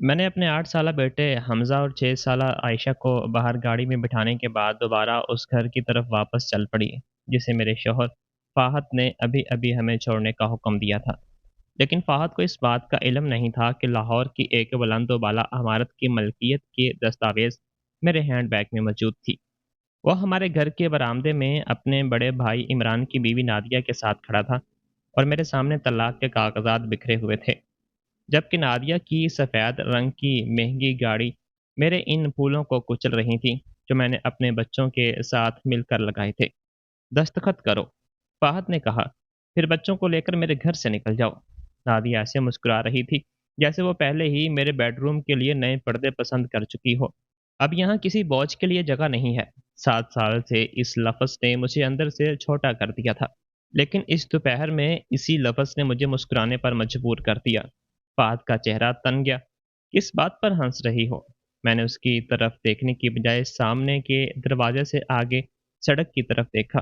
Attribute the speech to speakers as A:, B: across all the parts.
A: میں نے اپنے 8 سالہ بیٹے حمزہ اور 6 سالہ عائشہ کو باہر گاڑی میں بٹھانے کے بعد دوبارہ اس گھر کی طرف واپس چل پڑی جسے میرے شوہر فاحد نے ابھی ابھی ہمیں چھوڑنے کا حکم دیا تھا۔ لیکن فاحد کو اس بات کا علم نہیں تھا کہ لاہور کی ایک بلند و بالا عمارت کی ملکیت کے دستاویز میرے ہینڈ بیگ میں موجود تھی۔ وہ ہمارے گھر کے برآمدے میں اپنے بڑے بھائی عمران کی بیوی نادیہ کے ساتھ کھڑا تھا اور میرے سامنے طلاق کے کاغذات بکھرے ہوئے تھے، جبکہ نادیہ کی سفید رنگ کی مہنگی گاڑی میرے ان پھولوں کو کچل رہی تھی جو میں نے اپنے بچوں کے ساتھ مل کر لگائے تھے۔ دستخط کرو، فہد نے کہا، پھر بچوں کو لے کر میرے گھر سے نکل جاؤ۔ نادیہ ایسے مسکرا رہی تھی جیسے وہ پہلے ہی میرے بیڈ روم کے لیے نئے پردے پسند کر چکی ہو۔ اب یہاں کسی بوجھ کے لیے جگہ نہیں ہے۔ 7 سال سے اس لفظ نے مجھے اندر سے چھوٹا کر دیا تھا، لیکن اس دوپہر میں اسی لفظ نے مجھے مسکرانے پر مجبور کر دیا۔ فہد کا چہرہ تن گیا۔ کس بات پر ہنس رہی ہو؟ میں نے اس کی طرف دیکھنے کی بجائے سامنے کے دروازے سے آگے سڑک کی طرف دیکھا،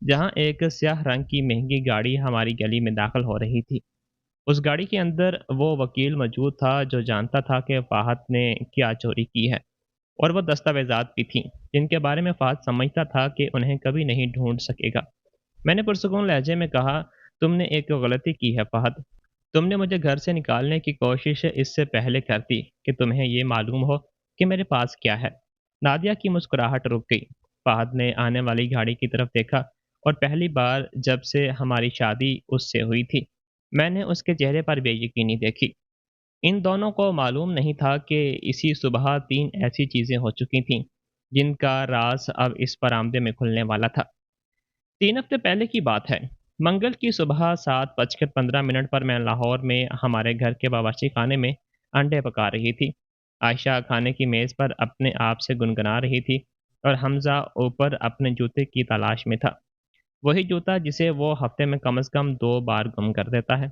A: جہاں ایک سیاہ رنگ کی مہنگی گاڑی ہماری گلی میں داخل ہو رہی تھی۔ اس گاڑی کے اندر وہ وکیل موجود تھا جو جانتا تھا کہ فہد نے کیا چوری کی ہے، اور وہ دستاویزات بھی تھیں جن کے بارے میں فہد سمجھتا تھا کہ انہیں کبھی نہیں ڈھونڈ سکے گا۔ میں نے پرسکون لہجے میں کہا، تم نے ایک غلطی کی ہے فہد۔ تم نے مجھے گھر سے نکالنے کی کوشش اس سے پہلے کر دی کہ تمہیں یہ معلوم ہو کہ میرے پاس کیا ہے۔ نادیہ کی مسکراہٹ رک گئی۔ فہد نے آنے والی گاڑی کی طرف دیکھا، اور پہلی بار جب سے ہماری شادی اس سے ہوئی تھی میں نے اس کے چہرے پر بے یقینی دیکھی۔ ان دونوں کو معلوم نہیں تھا کہ اسی صبح 3 ایسی چیزیں ہو چکی تھیں جن کا راز اب اس برآمدے میں کھلنے والا تھا۔ 3 ہفتے پہلے کی بات ہے۔ منگل کی صبح 7:15 پر میں لاہور میں ہمارے گھر کے باورچی خانے میں انڈے پکا رہی تھی۔ عائشہ کھانے کی میز پر اپنے آپ سے گنگنا رہی تھی، اور حمزہ اوپر اپنے جوتے کی تلاش میں تھا، وہی جوتا جسے وہ ہفتے میں کم از کم 2 بار گم کر دیتا ہے۔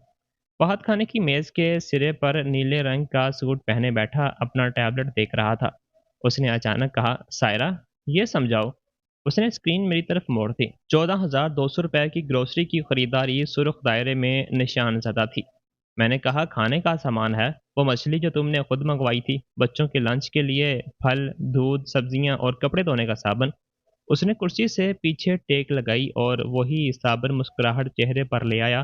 A: فہد کھانے کی میز کے سرے پر نیلے رنگ کا سوٹ پہنے بیٹھا اپنا ٹیبلٹ دیکھ رہا تھا۔ اس نے اچانک کہا، سائرہ، یہ سمجھاؤ۔ اس نے اسکرین میری طرف موڑ دی۔ 14,200 روپے کی گروسری کی خریداری سرخ دائرے میں نشان زدہ تھی۔ میں نے کہا، کھانے کا سامان ہے، وہ مچھلی جو تم نے خود منگوائی تھی، بچوں کے لنچ کے لیے پھل، دودھ، سبزیاں اور کپڑے دھونے کا صابن۔ اس نے کرسی سے پیچھے ٹیک لگائی اور وہی صابر مسکراہٹ چہرے پر لے آیا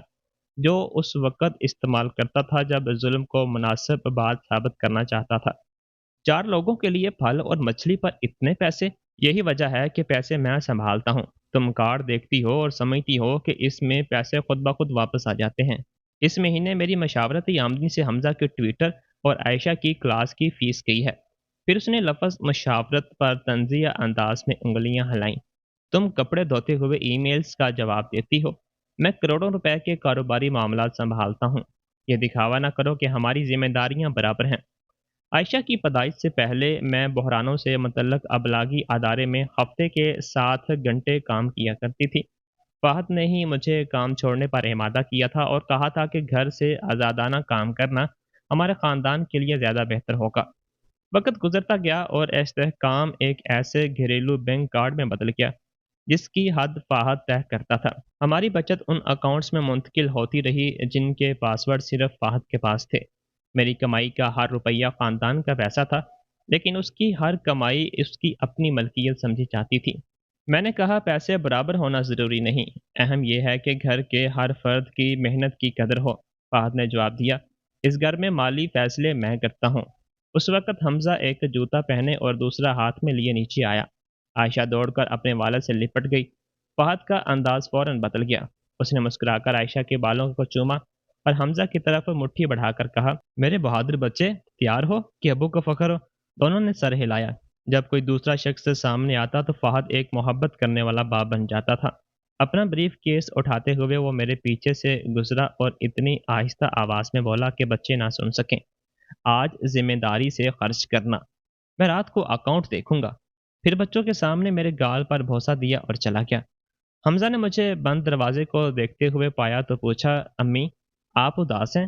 A: جو اس وقت استعمال کرتا تھا جب ظلم کو مناسب بات ثابت کرنا چاہتا تھا۔ 4 لوگوں کے لیے پھل اور مچھلی پر اتنے پیسے؟ یہی وجہ ہے کہ پیسے میں سنبھالتا ہوں۔ تم کارڈ دیکھتی ہو اور سمجھتی ہو کہ اس میں پیسے خود بخود واپس آ جاتے ہیں۔ اس مہینے میری مشاورتی آمدنی سے حمزہ کے ٹویٹر اور عائشہ کی کلاس کی فیس گئی ہے۔ پھر اس نے لفظ مشاورت پر طنزیہ انداز میں انگلیاں ہلائیں۔ تم کپڑے دھوتے ہوئے ای میلز کا جواب دیتی ہو، میں کروڑوں روپے کے کاروباری معاملات سنبھالتا ہوں۔ یہ دکھاوا نہ کرو کہ ہماری ذمہ داریاں برابر ہیں۔ عائشہ کی پیدائش سے پہلے میں بحرانوں سے متعلق ابلاغی ادارے میں ہفتے کے 7 گھنٹے کام کیا کرتی تھی۔ فہد نے ہی مجھے کام چھوڑنے پر احمادہ کیا تھا اور کہا تھا کہ گھر سے آزادانہ کام کرنا ہمارے خاندان کے لیے زیادہ بہتر ہوگا۔ وقت گزرتا گیا اور استحکام ایک ایسے گھریلو بینک کارڈ میں بدل گیا جس کی حد فہد طے کرتا تھا۔ ہماری بچت ان اکاؤنٹس میں منتقل ہوتی رہی جن کے پاسورڈ صرف فہد کے پاس تھے۔ میری کمائی کا ہر روپیہ خاندان کا پیسہ تھا، لیکن اس کی ہر کمائی اس کی اپنی ملکیت سمجھی جاتی تھی۔ میں نے کہا، پیسے برابر ہونا ضروری نہیں، اہم یہ ہے کہ گھر کے ہر فرد کی محنت کی قدر ہو۔ فہد نے جواب دیا، اس گھر میں مالی فیصلے میں کرتا ہوں۔ اس وقت حمزہ ایک جوتا پہنے اور دوسرا ہاتھ میں لیے نیچے آیا۔ عائشہ دوڑ کر اپنے والد سے لپٹ گئی۔ فہد کا انداز فوراً بدل گیا۔ اس نے مسکرا کر عائشہ کے بالوں کو چوما اور حمزہ کی طرف مٹھی بڑھا کر کہا، میرے بہادر بچے، تیار ہو کہ ابو کو فخر ہو؟ دونوں نے سر ہلایا۔ جب کوئی دوسرا شخص سامنے آتا تو فہد ایک محبت کرنے والا باپ بن جاتا تھا۔ اپنا بریف کیس اٹھاتے ہوئے وہ میرے پیچھے سے گزرا اور اتنی آہستہ آواز میں بولا کہ بچے نہ سن سکیں، آج ذمہ داری سے خرچ کرنا، میں رات کو اکاؤنٹ دیکھوں گا۔ پھر بچوں کے سامنے میرے گال پر بوسہ دیا اور چلا گیا۔ حمزہ نے مجھے بند دروازے کو دیکھتے ہوئے پایا تو پوچھا، امی، آپ اداس ہیں؟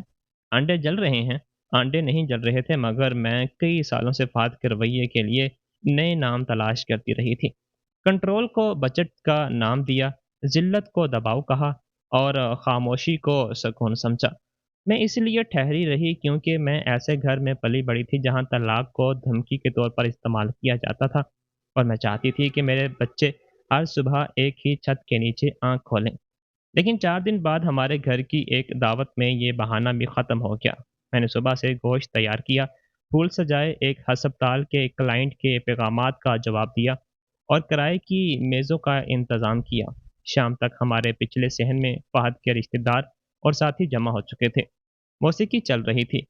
A: انڈے جل رہے ہیں؟ انڈے نہیں جل رہے تھے، مگر میں کئی سالوں سے فہد کے رویے کے لیے نئے نام تلاش کرتی رہی تھی۔ کنٹرول کو بچت کا نام دیا، ذلت کو دباؤ کہا، اور خاموشی کو سکون سمجھا۔ मैं اس لیے ٹھہری رہی کیونکہ میں ایسے گھر میں پلی بڑی تھی جہاں طلاق کو دھمکی کے طور پر استعمال کیا جاتا تھا، اور میں چاہتی تھی کہ میرے بچے ہر صبح ایک ہی چھت کے نیچے آنکھ کھولیں۔ لیکن 4 دن بعد ہمارے گھر کی ایک دعوت میں یہ بہانہ بھی ختم ہو گیا۔ میں نے صبح سے گوشت تیار کیا، پھول سجائے، ایک ہسپتال کے کلائنٹ کے پیغامات کا جواب دیا اور کرائے کی میزوں کا انتظام کیا۔ شام تک ہمارے پچھلے صحن میں فہد کے رشتہ دار اور ساتھی جمع ہو چکے تھے۔ موسیقی چل رہی تھی،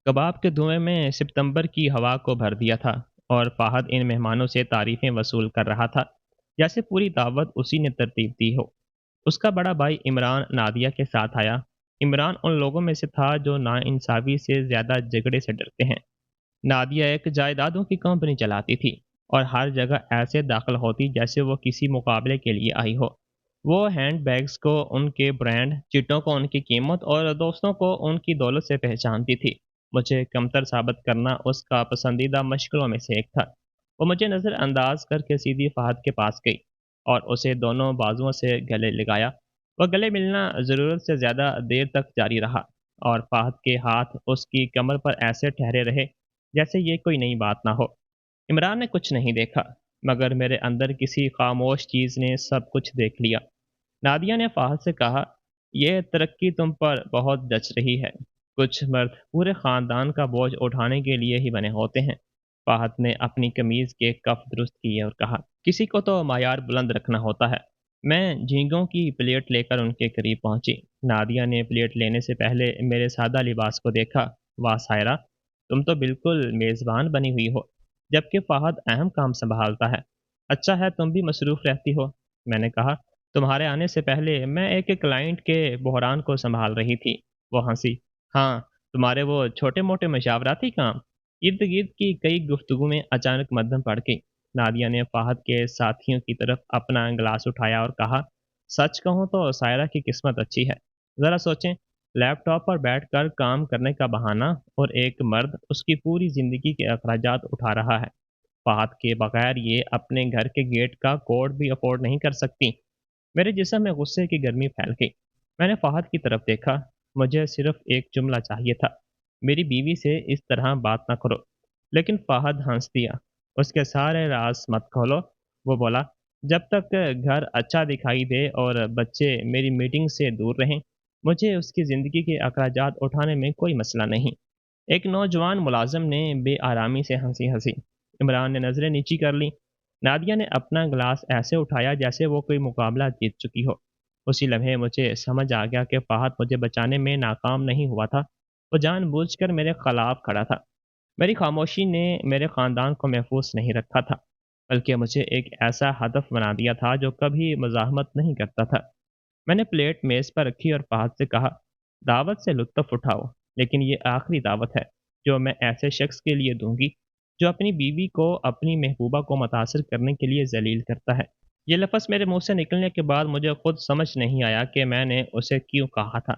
A: کباب کے دھوئیں میں ستمبر کی ہوا کو بھر دیا تھا، اور فہد ان مہمانوں سے تعریفیں وصول کر رہا تھا جیسے پوری دعوت اسی نے ترتیب دی ہو۔ اس کا بڑا بھائی عمران نادیہ کے ساتھ آیا۔ عمران ان لوگوں میں سے تھا جو ناانصافی سے زیادہ جھگڑے سے ڈرتے ہیں۔ نادیہ ایک جائیدادوں کی کمپنی چلاتی تھی اور ہر جگہ ایسے داخل ہوتی جیسے وہ کسی مقابلے کے لیے آئی ہو۔ وہ ہینڈ بیگز کو ان کے برانڈ، چٹوں کو ان کی قیمت اور دوستوں کو ان کی دولت سے پہچانتی تھی۔ مجھے کمتر ثابت کرنا اس کا پسندیدہ مشغلوں میں سے ایک تھا۔ وہ مجھے نظر انداز کر کے سیدھی فہد کے پاس گئی اور اسے دونوں بازوؤں سے گلے لگایا۔ وہ گلے ملنا ضرورت سے زیادہ دیر تک جاری رہا، اور فہد کے ہاتھ اس کی کمر پر ایسے ٹھہرے رہے جیسے یہ کوئی نئی بات نہ ہو۔ عمران نے کچھ نہیں دیکھا، مگر میرے اندر کسی خاموش چیز نے سب کچھ دیکھ لیا۔ نادیہ نے فہد سے کہا، یہ ترقی تم پر بہت جچ رہی ہے۔ کچھ مرد پورے خاندان کا بوجھ اٹھانے کے لیے ہی بنے ہوتے ہیں۔ فہد نے اپنی قمیض کے کف درست کیے اور کہا، کسی کو تو معیار بلند رکھنا ہوتا ہے۔ میں جھینگوں کی پلیٹ لے کر ان کے قریب پہنچی۔ نادیہ نے پلیٹ لینے سے پہلے میرے سادہ لباس کو دیکھا۔ واہ سائرہ، تم تو بالکل میزبان بنی ہوئی ہو، جبکہ فہد اہم کام سنبھالتا ہے۔ اچھا ہے تم بھی مصروف رہتی ہو، میں نے کہا۔ تمہارے آنے سے پہلے میں ایک کلائنٹ کے بحران کو سنبھال رہی تھی۔ وہ ہنسی۔ ہاں، تمہارے وہ چھوٹے موٹے مشاورتی کام۔ ارد گرد کی کئی گفتگو میں اچانک مدھم پڑ گئی۔ نادیہ نے فہد کے ساتھیوں کی طرف اپنا گلاس اٹھایا اور کہا، سچ کہوں تو سائرہ کی قسمت اچھی ہے۔ ذرا سوچیں، لیپ ٹاپ پر بیٹھ کر کام کرنے کا بہانہ، اور ایک مرد اس کی پوری زندگی کے اخراجات اٹھا رہا ہے۔ فہد کے بغیر یہ اپنے گھر کے گیٹ کا کوڈ بھی افورڈ نہیں کر سکتی۔ میرے جسم میں غصے کی گرمی پھیل گئی۔ میں نے فہد کی طرف دیکھا۔ مجھے صرف ایک جملہ چاہیے تھا، میری بیوی سے اس طرح بات نہ کرو، لیکن فہد ہنس دیا۔ اس کے سارے راز مت کھولو، وہ بولا۔ جب تک گھر اچھا دکھائی دے اور بچے میری میٹنگ سے دور رہیں، مجھے اس کی زندگی کے اخراجات اٹھانے میں کوئی مسئلہ نہیں۔ ایک نوجوان ملازم نے بے آرامی سے ہنسی۔ عمران نے نظریں نیچی کر لیں۔ نادیہ نے اپنا گلاس ایسے اٹھایا جیسے وہ کوئی مقابلہ جیت چکی ہو۔ اسی لمحے مجھے سمجھ آ گیا کہ فہد مجھے بچانے میں ناکام نہیں ہوا تھا، وہ جان بوجھ کر میرے خلاف کھڑا تھا۔ میری خاموشی نے میرے خاندان کو محفوظ نہیں رکھا تھا، بلکہ مجھے ایک ایسا ہدف بنا دیا تھا جو کبھی مزاحمت نہیں کرتا تھا۔ میں نے پلیٹ میز پر رکھی اور فہد سے کہا، دعوت سے لطف اٹھاؤ، لیکن یہ آخری دعوت ہے جو میں ایسے شخص کے لیے دوں گی جو اپنی بیوی کو، اپنی محبوبہ کو متاثر کرنے کے لیے ذلیل کرتا ہے۔ یہ لفظ میرے منہ سے نکلنے کے بعد مجھے خود سمجھ نہیں آیا کہ میں نے اسے کیوں کہا تھا۔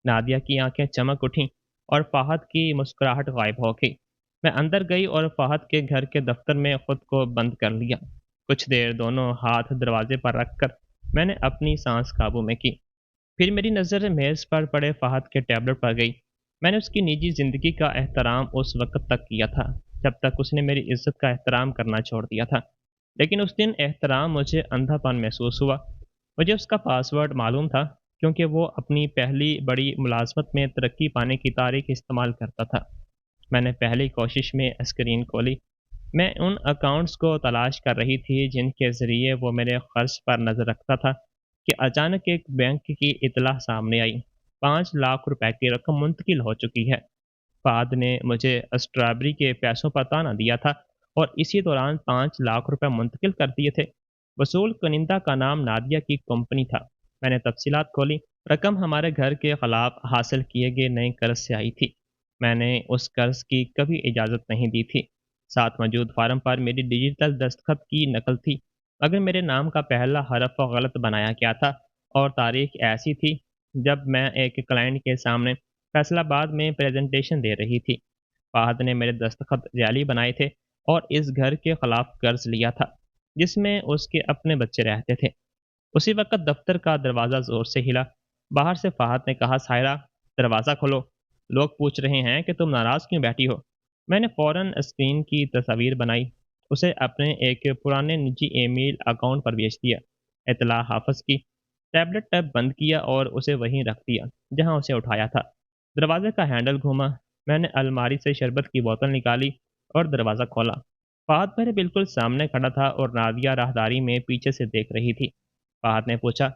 A: نادیہ کی آنکھیں چمک اٹھیں اور فہد کی مسکراہٹ غائب ہو گئی۔ میں اندر گئی اور فہد کے گھر کے دفتر میں خود کو بند کر لیا۔ کچھ دیر دونوں ہاتھ دروازے پر رکھ کر میں نے اپنی سانس قابو میں کی۔ پھر میری نظر میز پر پڑے فہد کے ٹیبلٹ پر گئی۔ میں نے اس کی نجی زندگی کا احترام اس وقت تک کیا تھا جب تک اس نے میری عزت کا احترام کرنا چھوڑ دیا تھا، لیکن اس دن احترام مجھے اندھا پن محسوس ہوا۔ مجھے اس کا پاس ورڈ معلوم تھا، کیونکہ وہ اپنی پہلی بڑی ملازمت میں ترقی پانے کی تاریخ استعمال کرتا تھا۔ میں نے پہلی کوشش میں اسکرین کھولی۔ میں ان اکاؤنٹس کو تلاش کر رہی تھی جن کے ذریعے وہ میرے خرچ پر نظر رکھتا تھا کہ اچانک ایک بینک کی اطلاع سامنے آئی۔ 5 لاکھ روپے کی رقم منتقل ہو چکی ہے۔ فہد نے مجھے اسٹرابری کے پیسوں پر تانا دیا تھا اور اسی دوران 5 لاکھ روپے منتقل کر دیے تھے۔ وصول کنندہ کا نام نادیہ کی کمپنی تھا۔ میں نے تفصیلات کھولی۔ رقم ہمارے گھر کے خلاف حاصل کیے گئے نئے قرض سے آئی تھی۔ میں نے اس قرض کی کبھی اجازت نہیں دی تھی۔ ساتھ موجود فارم پر میری ڈیجیٹل دستخط کی نقل تھی، مگر میرے نام کا پہلا حرف غلط بنایا گیا تھا، اور تاریخ ایسی تھی جب میں ایک کلائنٹ کے سامنے فیصل آباد میں پریزنٹیشن دے رہی تھی۔ فہد نے میرے دستخط جعلی بنائے تھے اور اس گھر کے خلاف قرض لیا تھا جس میں اس کے اپنے بچے رہتے تھے۔ اسی وقت دفتر کا دروازہ زور سے ہلا۔ باہر سے فہد نے کہا، سائرہ، दरवाज़ा खोलो, लोग पूछ रहे हैं कि तुम नाराज़ क्यों बैठी हो। मैंने फ़ौरन स्क्रीन की तस्वीर बनाई, उसे अपने एक पुराने निजी ईमेल अकाउंट पर भेज दिया। इत्तला हाफ़िज़ की। टैबलेट टैब बंद किया और उसे वहीं रख दिया जहाँ उसे उठाया था। दरवाजे का हैंडल घूमा, मैंने अलमारी से शरबत की बोतल निकाली और दरवाज़ा खोला। फ़हद मेरे बिल्कुल सामने खड़ा था और नादिया राहदारी में पीछे से देख रही थी। फ़हद ने पूछा,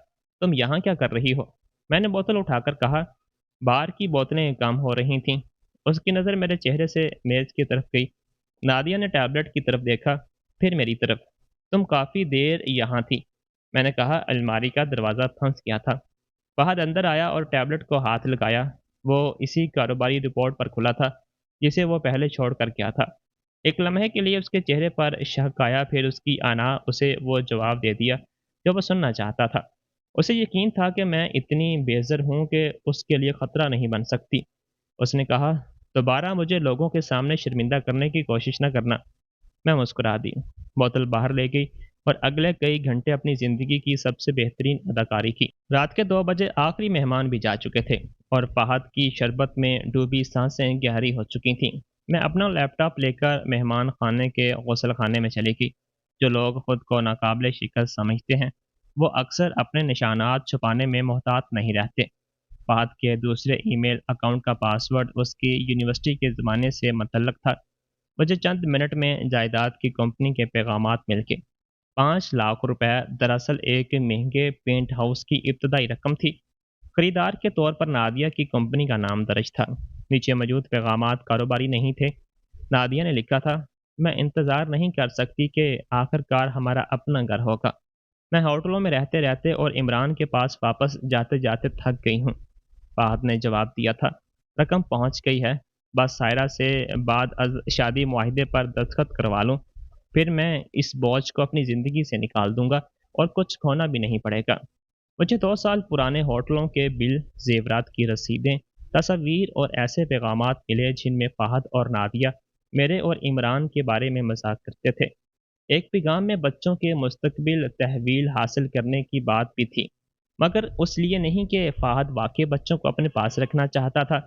A: तुम यहाँ क्या कर रही हो? मैंने बोतल उठाकर कहा, बाहर की बोतलें कम हो रही थीं। उसकी नज़र मेरे चेहरे से मेज़ की तरफ गई। नादिया ने टैबलेट की तरफ देखा, फिर मेरी तरफ। तुम काफ़ी देर यहाँ थी। मैंने कहा, अलमारी का दरवाज़ा फंस गया था। फ़हद अंदर आया और टैबलेट को हाथ लगाया। वो इसी कारोबारी रिपोर्ट पर खुला था, जिसे वो पहले छोड़ कर गया था। एक लम्हे के लिए उसके चेहरे पर शक आया, फिर उसकी आना उसे वो जवाब दे दिया जो वो सुनना चाहता था। उसे यकीन था कि मैं इतनी बेज़र हूँ कि उसके लिए ख़तरा नहीं बन सकती। उसने कहा, दोबारा मुझे लोगों के सामने शर्मिंदा करने की कोशिश न करना। मैं मुस्कुरा दी, बोतल बाहर ले गई और अगले कई घंटे अपनी ज़िंदगी की सबसे बेहतरीन अदाकारी की। रात के 2 बजे आखिरी मेहमान भी जा चुके थे और फ़हद की शरबत में डूबी सांसें गहरी हो चुकी थीं। मैं अपना लैपटॉप लेकर मेहमान खाने के गुसल खाने में चली गई। जो लोग खुद को नाकाबिले शिकस्त समझते हैं, वो अक्सर अपने निशानात छुपाने में मोहतात नहीं रहते। फ़हद के दूसरे ईमेल अकाउंट का पासवर्ड उसकी यूनिवर्सिटी के ज़माने से मुतल्लक था। मुझे चंद मिनट में जायदाद की कंपनी के पैगामात मिल गए। 5 लाख रुपए दरअसल एक महंगे पेंट हाउस की इब्तदाई रकम थी। खरीदार के तौर पर नादिया की कंपनी का नाम दर्ज था। नीचे मौजूद पैगामात कारोबारी नहीं थे। नादिया ने लिखा था, मैं इंतज़ार नहीं कर सकती कि आखिरकार हमारा अपना घर होगा। मैं होटलों में रहते रहते और इमरान के पास वापस जाते जाते थक गई हूँ। फ़हद ने जवाब दिया था, रकम पहुँच गई है, बस सायरा से बाद अज़ शादी मुआहदे पर दस्तखत करवा लूँ, फिर मैं इस बोझ को अपनी ज़िंदगी से निकाल दूँगा और कुछ खोना भी नहीं पड़ेगा। मुझे 2 साल पुराने होटलों के बिल, ज़ेवरात की रसीदें, तस्वीर और ऐसे पैगामात मिले जिनमें फ़हद और नादिया मेरे और इमरान के बारे में मज़ाक करते थे। एक पैगाम में बच्चों के मुस्तकबिल तहवील हासिल करने की बात भी थी, मगर उस लिए नहीं कि फ़हद वाक़ई बच्चों को अपने पास रखना चाहता था,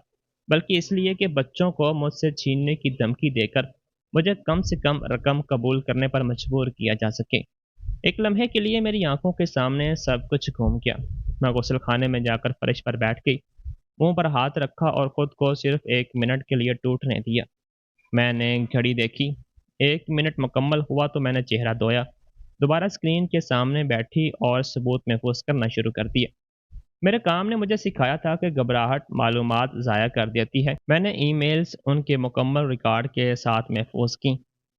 A: बल्कि इसलिए कि बच्चों को मुझसे छीनने की धमकी देकर मुझे कम से कम रकम कबूल करने पर मजबूर किया जा सके। एक लम्हे के लिए मेरी आंखों के सामने सब कुछ घूम गया। मैं गुस्ल खाने में जाकर फर्श पर बैठ गई, मुंह पर हाथ रखा और खुद को सिर्फ 1 मिनट के लिए टूटने दिया। मैंने घड़ी देखी, 1 मिनट मुकम्मल हुआ तो मैंने चेहरा धोया, दोबारा स्क्रीन के सामने बैठी और सबूत महफूज करना शुरू कर दिया। मेरे काम ने मुझे सिखाया था कि घबराहट मालूमात ज़ाया कर देती है। मैंने ईमेल्स उनके मुकम्मल रिकॉर्ड के साथ महफूज की,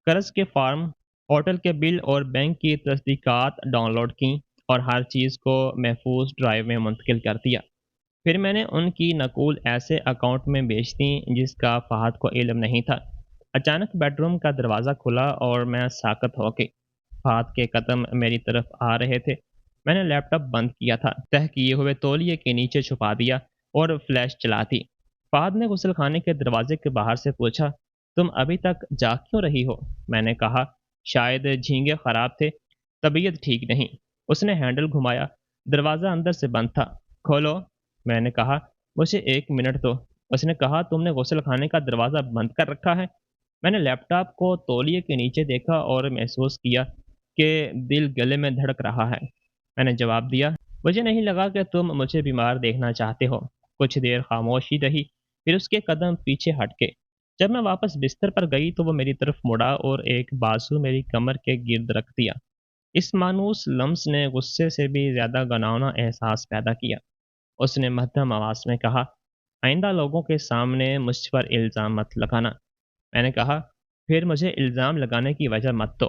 A: कर्ज के फार्म, होटल के बिल और बैंक की तस्दीकात डाउनलोड की और हर चीज़ को महफूज ड्राइव में मुंतकिल कर दिया। फिर मैंने उनकी नकूल ऐसे अकाउंट में भेज दी जिसका फ़हद को इल्म नहीं था। अचानक बेडरूम का दरवाज़ा खुला और मैं साकत हो गई। फ़हद के कदम मेरी तरफ आ रहे थे। मैंने लैपटॉप बंद किया था, तह किए हुए तौलिए के नीचे छुपा दिया और फ्लैश चला दी। फ़हद ने गुस्लखाने के दरवाजे के बाहर से पूछा, तुम अभी तक जाग क्यों रही हो? मैंने कहा, शायद झींगे ख़राब थे, तबीयत ठीक नहीं। उसने हैंडल घुमाया, दरवाज़ा अंदर से बंद था। खोलो, मैंने कहा, मुझे 1 मिनट दो। उसने कहा, तुमने गुस्लखाने का दरवाज़ा बंद कर रखा है? मैंने लैपटॉप को तौलिए के नीचे देखा और महसूस किया कि दिल गले में धड़क रहा है। मैंने जवाब दिया, मुझे नहीं लगा कि तुम मुझे बीमार देखना चाहते हो। कुछ देर खामोशी रही, फिर उसके कदम पीछे हट गए। जब मैं वापस बिस्तर पर गई तो वो मेरी तरफ मुड़ा और एक बाजू मेरी कमर के गिर्द रख दिया। इस मानूस लम्स ने गुस्से से भी ज़्यादा घिनौना एहसास पैदा किया। उसने मध्यम आवाज़ में कहा, आइंदा लोगों के सामने मुझ पर इल्ज़ाम मत लगाना। मैंने कहा, फिर मुझे इल्ज़ाम लगाने की वजह मत दो।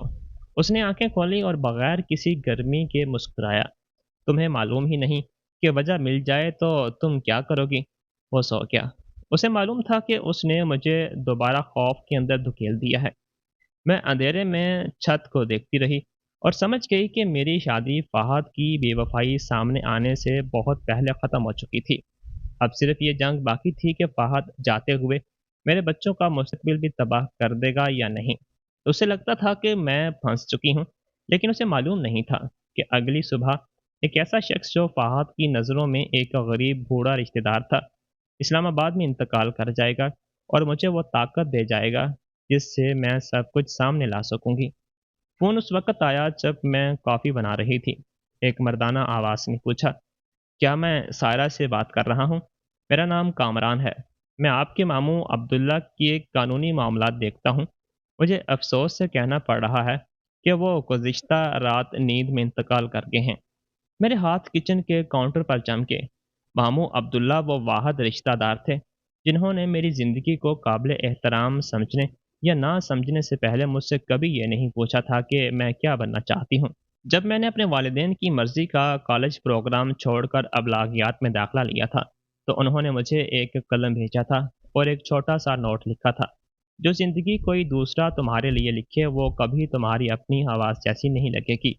A: उसने आंखें खोली और बगैर किसी गर्मी के मुस्कुराया। तुम्हें मालूम ही नहीं कि वजह मिल जाए तो तुम क्या करोगी? वो सो गया। उसे मालूम था कि उसने मुझे दोबारा खौफ के अंदर धकेल दिया है। मैं अंधेरे में छत को देखती रही और समझ गई कि मेरी शादी फ़हद की बेवफ़ाई सामने आने से बहुत पहले ख़त्म हो चुकी थी। अब सिर्फ ये जंग बाकी थी कि फ़हद जाते हुए मेरे बच्चों का मुस्तकबिल भी तबाह कर देगा या नहीं। उसे लगता था कि मैं फंस चुकी हूँ, लेकिन उसे मालूम नहीं था कि अगली सुबह एक ऐसा शख्स जो फ़हद की नज़रों में एक गरीब बूढ़ा रिश्तेदार था, اسلام آباد میں انتقال کر جائے گا اور مجھے وہ طاقت دے جائے گا جس سے میں سب کچھ سامنے لا سکوں گی۔ فون اس وقت آیا جب میں کافی بنا رہی تھی۔ ایک مردانہ آواز نے پوچھا، کیا میں سائرہ سے بات کر رہا ہوں؟ میرا نام کامران ہے۔ میں آپ کے ماموں عبداللہ کی ایک قانونی معاملات دیکھتا ہوں۔ مجھے افسوس سے کہنا پڑ رہا ہے کہ وہ گزشتہ رات نیند میں انتقال کر گئے ہیں۔ میرے ہاتھ کچن کے کاؤنٹر پر چمکے۔ ماموں عبداللہ وہ واحد رشتہ دار تھے جنہوں نے میری زندگی کو قابل احترام سمجھنے یا نہ سمجھنے سے پہلے مجھ سے کبھی یہ نہیں پوچھا تھا کہ میں کیا بننا چاہتی ہوں۔ جب میں نے اپنے والدین کی مرضی کا کالج پروگرام چھوڑ کر ابلاغیات میں داخلہ لیا تھا تو انہوں نے مجھے ایک قلم بھیجا تھا اور ایک چھوٹا سا نوٹ لکھا تھا، جو زندگی کوئی دوسرا تمہارے لیے لکھے وہ کبھی تمہاری اپنی آواز جیسی نہیں لگے گی۔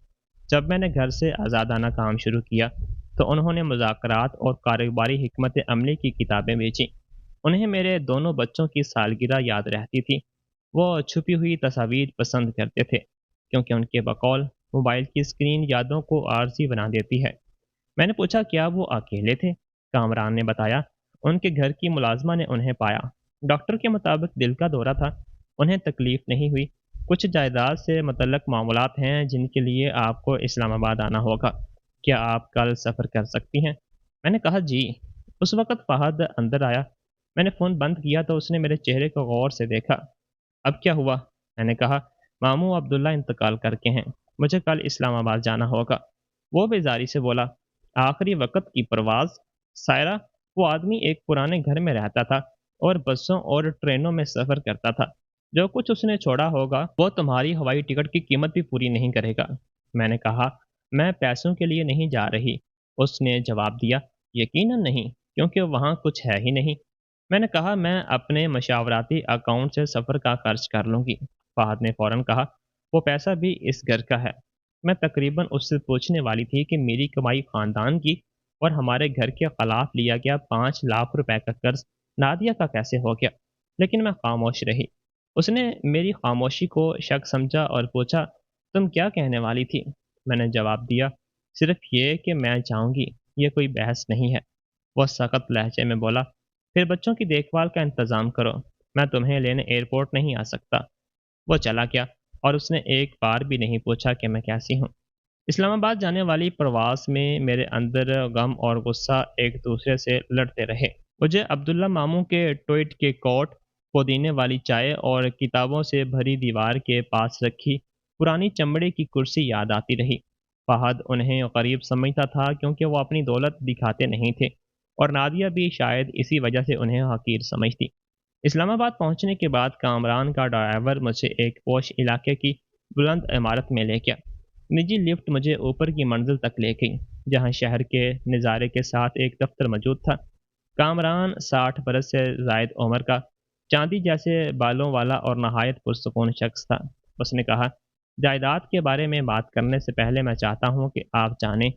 A: جب میں نے گھر سے آزادانہ کام شروع کیا تو انہوں نے مذاکرات اور کاروباری حکمت عملی کی کتابیں بیچیں۔ انہیں میرے دونوں بچوں کی سالگرہ یاد رہتی تھی۔ وہ چھپی ہوئی تصاویر پسند کرتے تھے کیونکہ ان کے بقول موبائل کی اسکرین یادوں کو عارضی بنا دیتی ہے۔ میں نے پوچھا، کیا وہ اکیلے تھے؟ کامران نے بتایا، ان کے گھر کی ملازمہ نے انہیں پایا۔ ڈاکٹر کے مطابق دل کا دورہ تھا، انہیں تکلیف نہیں ہوئی۔ کچھ جائیداد سے متعلق معاملات ہیں جن کے لیے آپ کو اسلام آباد آنا ہوگا۔ کیا آپ کل سفر کر سکتی ہیں؟ میں نے کہا جی۔ اس وقت فہد اندر آیا۔ میں نے فون بند کیا تو اس نے میرے چہرے کو غور سے دیکھا۔ اب کیا ہوا؟ میں نے کہا، ماموں عبداللہ انتقال کر کے ہیں، مجھے کل اسلام آباد جانا ہوگا۔ وہ بیزاری سے بولا، آخری وقت کی پرواز؟ سائرہ، وہ آدمی ایک پرانے گھر میں رہتا تھا اور بسوں اور ٹرینوں میں سفر کرتا تھا۔ جو کچھ اس نے چھوڑا ہوگا وہ تمہاری ہوائی ٹکٹ کی قیمت بھی پوری نہیں کرے گا۔ میں نے کہا، میں پیسوں کے لیے نہیں جا رہی۔ اس نے جواب دیا، یقیناً نہیں، کیونکہ وہاں کچھ ہے ہی نہیں۔ میں نے کہا، میں اپنے مشاورتی اکاؤنٹ سے سفر کا خرچ کر لوں گی۔ فہد نے فوراً کہا، وہ پیسہ بھی اس گھر کا ہے۔ میں تقریباً اس سے پوچھنے والی تھی کہ میری کمائی خاندان کی اور ہمارے گھر کے خلاف لیا گیا 5 لاکھ روپے کا قرض نادیہ کا کیسے ہو گیا، لیکن میں خاموش رہی۔ اس نے میری خاموشی کو شک سمجھا اور پوچھا، تم کیا کہنے والی تھی؟ میں نے جواب دیا، صرف یہ کہ میں چاہوں گی، یہ کوئی بحث نہیں ہے۔ وہ سخت لہجے میں بولا، پھر بچوں کی دیکھ بھال کا انتظام کرو، میں تمہیں لینے ایئرپورٹ نہیں آ سکتا۔ وہ چلا گیا اور اس نے ایک بار بھی نہیں پوچھا کہ میں کیسی ہوں۔ اسلام آباد جانے والی پرواز میں میرے اندر غم اور غصہ ایک دوسرے سے لڑتے رہے۔ مجھے عبداللہ ماموں کے ٹوئٹ کے کوٹ، پودینے والی چائے اور کتابوں سے بھری دیوار کے پاس رکھی پرانی چمڑے کی کرسی یاد آتی رہی۔ فہد انہیں غریب سمجھتا تھا کیونکہ وہ اپنی دولت دکھاتے نہیں تھے، اور نادیہ بھی شاید اسی وجہ سے انہیں حقیر سمجھتی۔ اسلام آباد پہنچنے کے بعد کامران کا ڈرائیور مجھے ایک پوش علاقے کی بلند عمارت میں لے گیا۔ نجی لفٹ مجھے اوپر کی منزل تک لے گئی جہاں شہر کے نظارے کے ساتھ ایک دفتر موجود تھا۔ کامران 60 برس سے زائد عمر کا، چاندی جیسے بالوں والا اور نہایت پرسکون شخص تھا۔ اس نے کہا، جائیداد کے بارے میں بات کرنے سے پہلے میں چاہتا ہوں کہ آپ جانیں،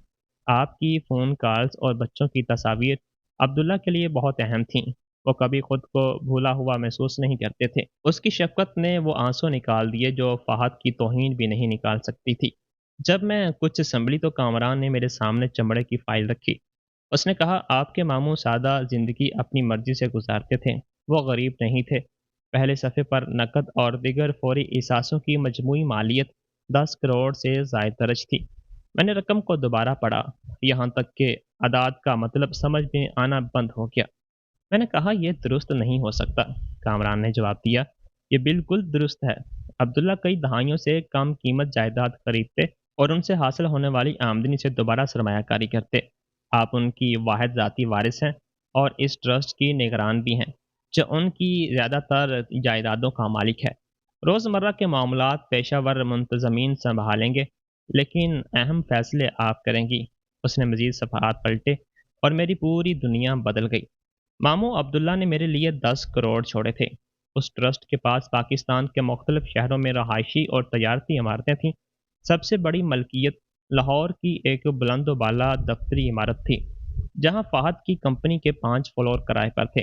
A: آپ کی فون کالز اور بچوں کی تصاویر عبداللہ کے لیے بہت اہم تھیں۔ وہ کبھی خود کو بھولا ہوا محسوس نہیں کرتے تھے۔ اس کی شفقت نے وہ آنسو نکال دیے جو فہد کی توہین بھی نہیں نکال سکتی تھی۔ جب میں کچھ سنبھلی تو کامران نے میرے سامنے چمڑے کی فائل رکھی۔ اس نے کہا، آپ کے ماموں سادہ زندگی اپنی مرضی سے گزارتے تھے، وہ غریب نہیں تھے۔ پہلے صفحے پر نقد اور دیگر فوری اثاثوں کی مجموعی مالیت 10 کروڑ سے زائد درج تھی۔ میں نے رقم کو دوبارہ پڑھا، یہاں تک کہ اعداد کا مطلب سمجھ میں آنا بند ہو گیا۔ میں نے کہا، یہ درست نہیں ہو سکتا۔ کامران نے جواب دیا، یہ بالکل درست ہے۔ عبداللہ کئی دہائیوں سے کم قیمت جائیداد خریدتے اور ان سے حاصل ہونے والی آمدنی سے دوبارہ سرمایہ کاری کرتے۔ آپ ان کی واحد ذاتی وارث ہیں اور اس ٹرسٹ کی نگران بھی ہیں جو ان کی زیادہ تر جائیدادوں کا مالک ہے۔ روزمرہ کے معاملات پیشہ ور منتظمین سنبھالیں گے، لیکن اہم فیصلے آپ کریں گی۔ اس نے مزید صفحات پلٹے اور میری پوری دنیا بدل گئی۔ ماموں عبداللہ نے میرے لیے 10 کروڑ چھوڑے تھے۔ اس ٹرسٹ کے پاس پاکستان کے مختلف شہروں میں رہائشی اور تجارتی عمارتیں تھیں۔ سب سے بڑی ملکیت لاہور کی ایک بلند و بالا دفتری عمارت تھی جہاں فہد کی کمپنی کے 5 فلور کرائے پر تھے،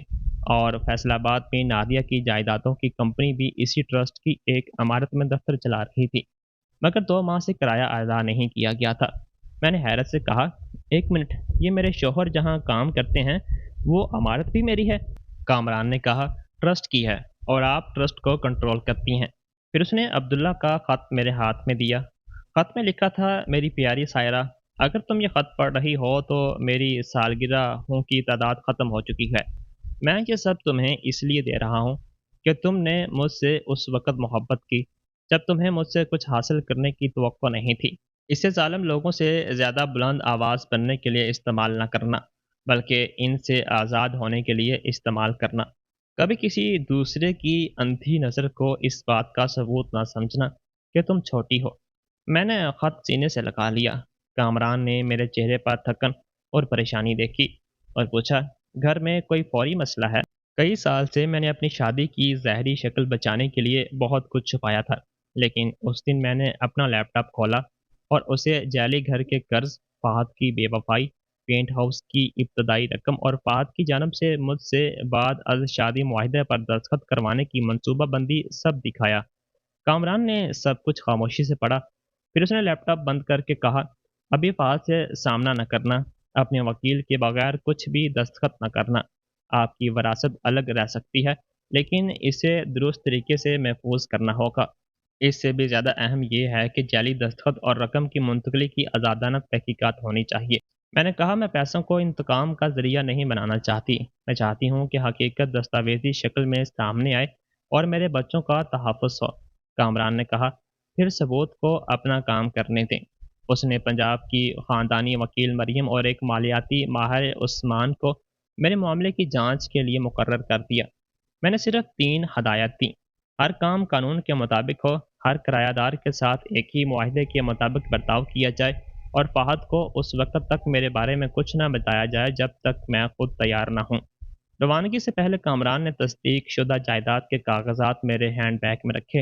A: اور فیصل آباد میں نادیہ کی جائیدادوں کی کمپنی بھی اسی ٹرسٹ کی ایک عمارت میں دفتر چلا رہی تھی، مگر 2 ماہ سے کرایہ ادا نہیں کیا گیا تھا۔ میں نے حیرت سے کہا، ایک منٹ، یہ میرے شوہر جہاں کام کرتے ہیں وہ امانت بھی میری ہے؟ کامران نے کہا، ٹرسٹ کی ہے، اور آپ ٹرسٹ کو کنٹرول کرتی ہیں۔ پھر اس نے عبداللہ کا خط میرے ہاتھ میں دیا۔ خط میں لکھا تھا، میری پیاری سائرہ، اگر تم یہ خط پڑھ رہی ہو تو میری سالگرہ ہوں کی تعداد ختم ہو چکی ہے۔ میں یہ سب تمہیں اس لیے دے رہا ہوں کہ تم نے مجھ سے اس وقت محبت کی جب تمہیں مجھ سے کچھ حاصل کرنے کی توقع نہیں تھی۔ اسے ظالم لوگوں سے زیادہ بلند آواز بننے کے لیے استعمال نہ کرنا، بلکہ ان سے آزاد ہونے کے لیے استعمال کرنا۔ کبھی کسی دوسرے کی اندھی نظر کو اس بات کا ثبوت نہ سمجھنا کہ تم چھوٹی ہو۔ میں نے خط سینے سے لگا لیا۔ کامران نے میرے چہرے پر تھکن اور پریشانی دیکھی اور پوچھا، گھر میں کوئی فوری مسئلہ ہے؟ کئی سال سے میں نے اپنی شادی کی ظاہری شکل بچانے کے لیے بہت کچھ چھپایا تھا، لیکن اس دن میں نے اپنا لیپ ٹاپ کھولا اور اسے جعلی گھر کے قرض، فہد کی بے وفائی، پینٹ ہاؤس کی ابتدائی رقم اور فہد کی جانب سے مجھ سے بعد از شادی معاہدے پر دستخط کروانے کی منصوبہ بندی سب دکھایا۔ کامران نے سب کچھ خاموشی سے پڑھا، پھر اس نے لیپ ٹاپ بند کر کے کہا، ابھی فہد سے سامنا نہ کرنا، اپنے وکیل کے بغیر کچھ بھی دستخط نہ کرنا۔ آپ کی وراثت الگ رہ سکتی ہے، لیکن اسے درست طریقے سے محفوظ کرنا ہوگا۔ اس سے بھی زیادہ اہم یہ ہے کہ جعلی دستخط اور رقم کی منتقلی کی آزادانہ تحقیقات ہونی چاہیے۔ میں نے کہا، میں پیسوں کو انتقام کا ذریعہ نہیں بنانا چاہتی، میں چاہتی ہوں کہ حقیقت دستاویزی شکل میں سامنے آئے اور میرے بچوں کا تحفظ ہو۔ کامران نے کہا، پھر ثبوت کو اپنا کام کرنے دیں۔ اس نے پنجاب کی خاندانی وکیل مریم اور ایک مالیاتی ماہر عثمان کو میرے معاملے کی جانچ کے لیے مقرر کر دیا۔ میں نے صرف 3 ہدایت دیں: ہر کام قانون کے مطابق ہو، ہر کرایہ دار کے ساتھ ایک ہی معاہدے کے مطابق برتاؤ کیا جائے، اور فہد کو اس وقت تک میرے بارے میں کچھ نہ بتایا جائے جب تک میں خود تیار نہ ہوں۔ روانگی سے پہلے کامران نے تصدیق شدہ جائیداد کے کاغذات میرے ہینڈ بیگ میں رکھے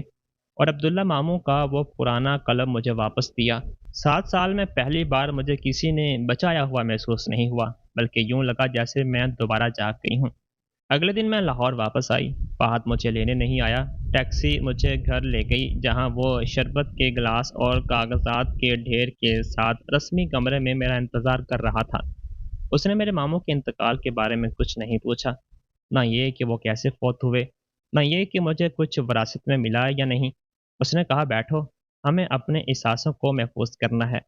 A: اور عبداللہ ماموں کا وہ پرانا قلم مجھے واپس دیا۔ 7 سال میں پہلی بار مجھے کسی نے بچایا ہوا محسوس نہیں ہوا، بلکہ یوں لگا جیسے میں دوبارہ جاگ گئی ہوں۔ اگلے دن میں لاہور واپس آئی۔ فہد مجھے لینے نہیں آیا۔ ٹیکسی مجھے گھر لے گئی، جہاں وہ شربت کے گلاس اور کاغذات کے ڈھیر کے ساتھ رسمی کمرے میں میرا انتظار کر رہا تھا۔ اس نے میرے ماموں کے انتقال کے بارے میں کچھ نہیں پوچھا، نہ یہ کہ وہ کیسے فوت ہوئے، نہ یہ کہ مجھے کچھ وراثت میں ملا یا نہیں۔ اس نے کہا، بیٹھو، ہمیں اپنے احساسوں کو محفوظ کرنا ہے۔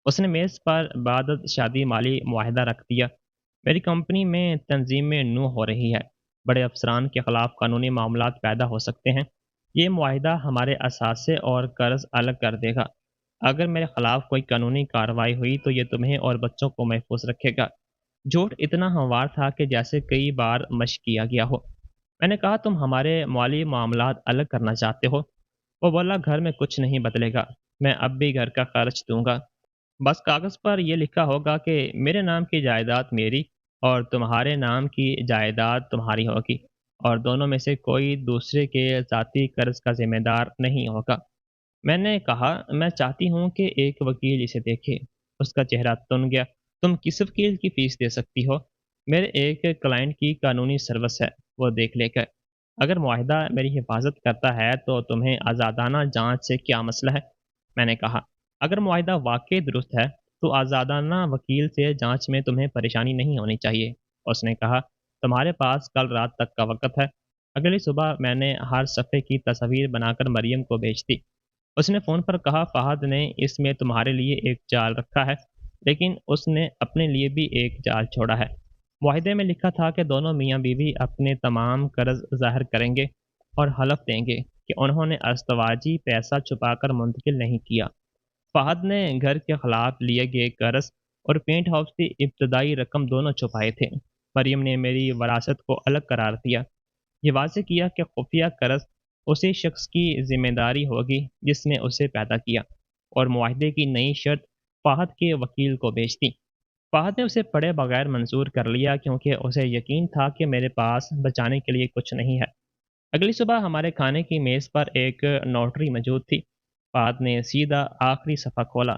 A: اس نے میز پر بعد از شادی مالی معاہدہ رکھ دیا۔ میری کمپنی میں تنظیم نو ہو رہی ہے۔ بڑے افسران کے خلاف قانونی معاملات پیدا ہو سکتے ہیں۔ یہ معاہدہ ہمارے اثاثے اور قرض الگ کر دے گا۔ اگر میرے خلاف کوئی قانونی کارروائی ہوئی تو یہ تمہیں اور بچوں کو محفوظ رکھے گا۔ جھوٹ اتنا ہموار تھا کہ جیسے کئی بار مشق کیا گیا ہو۔ میں نے کہا، تم ہمارے مالی معاملات الگ کرنا چاہتے ہو؟ وہ بولا، گھر میں کچھ نہیں بدلے گا، میں اب بھی گھر کا خرچ دوں گا۔ بس کاغذ پر یہ لکھا ہوگا کہ میرے نام کی جائیداد میری اور تمہارے نام کی جائیداد تمہاری ہوگی، اور دونوں میں سے کوئی دوسرے کے ذاتی قرض کا ذمہ دار نہیں ہوگا۔ میں نے کہا، میں چاہتی ہوں کہ ایک وکیل اسے دیکھے۔ اس کا چہرہ تن گیا۔ تم کس وکیل کی فیس دے سکتی ہو؟ میرے ایک کلائنٹ کی قانونی سروس ہے، وہ دیکھ لے گا۔ اگر معاہدہ میری حفاظت کرتا ہے تو تمہیں آزادانہ جانچ سے کیا مسئلہ ہے؟ میں نے کہا، اگر معاہدہ واقعی درست ہے تو آزادانہ وکیل سے جانچ میں تمہیں پریشانی نہیں ہونی چاہیے۔ اس نے کہا، تمہارے پاس کل رات تک کا وقت ہے۔ اگلی صبح میں نے ہر صفحے کی تصویر بنا کر مریم کو بھیج دی۔ اس نے فون پر کہا، فہد نے اس میں تمہارے لیے ایک جال رکھا ہے، لیکن اس نے اپنے لیے بھی ایک جال چھوڑا ہے۔ معاہدے میں لکھا تھا کہ دونوں میاں بیوی اپنے تمام قرض ظاہر کریں گے اور حلف دیں گے کہ انہوں نے ازدواجی پیسہ چھپا کر منتقل نہیں کیا۔ فہد نے گھر کے خلاف لیے گئے قرض اور پینٹ ہاؤس کی ابتدائی رقم دونوں چھپائے تھے۔ مریم نے میری وراثت کو الگ قرار دیا، یہ واضح کیا کہ خفیہ قرض اسی شخص کی ذمہ داری ہوگی جس نے اسے پیدا کیا، اور معاہدے کی نئی شرط فہد کے وکیل کو بھیج دی۔ فہد نے اسے پڑھے بغیر منظور کر لیا، کیونکہ اسے یقین تھا کہ میرے پاس بچانے کے لیے کچھ نہیں ہے۔ اگلی صبح ہمارے کھانے کی میز پر ایک نوٹری موجود تھی۔ فہد نے سیدھا آخری صفحہ کھولا۔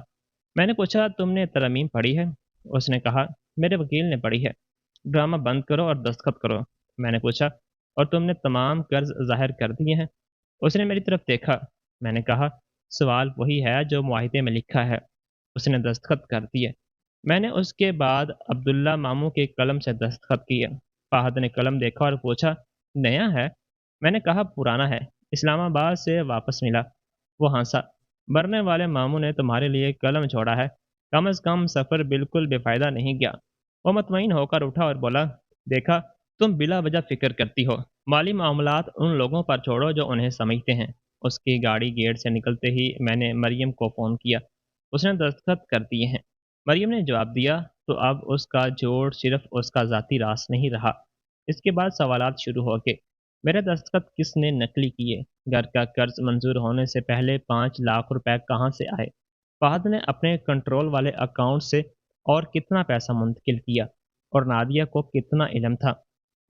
A: میں نے پوچھا، تم نے ترمیم پڑھی ہے؟ اس نے کہا، میرے وکیل نے پڑھی ہے۔ ڈرامہ بند کرو اور دستخط کرو۔ میں نے پوچھا، اور تم نے تمام قرض ظاہر کر دیے ہیں؟ اس نے میری طرف دیکھا۔ میں نے کہا، سوال وہی ہے جو معاہدے میں لکھا ہے۔ اس نے دستخط کر دیے۔ میں نے اس کے بعد عبداللہ ماموں کے قلم سے دستخط کیے۔ फ़ाहद ने कलम देखा और पूछा, नया है? मैंने कहा, पुराना है, इस्लामाबाद से वापस मिला। वो हंसा। मरने वाले मामू ने तुम्हारे लिए कलम छोड़ा है, कम अज़ कम सफ़र बिल्कुल बेफ़ायदा नहीं गया। वो मुतमईन होकर उठा और बोला, देखा, तुम बिला वजह फ़िक्र करती हो। माली मामलात उन लोगों पर छोड़ो जो उन्हें समझते हैं। उसकी गाड़ी गेट से निकलते ही मैंने मरियम को फ़ोन किया। उसने दस्तखत कर दिए हैं। मरियम ने जवाब दिया, तो अब उसका जोड़ सिर्फ उसका ज़ाती राज नहीं रहा। इसके बाद सवालात शुरू हो गए। मेरे दस्तखत किसने नकली किए? घर का कर्ज मंजूर होने से पहले 5 लाख रुपए कहाँ से आए? फहद ने अपने कंट्रोल वाले अकाउंट से और कितना पैसा मुंतकिल किया? और नादिया को कितना इल्म था?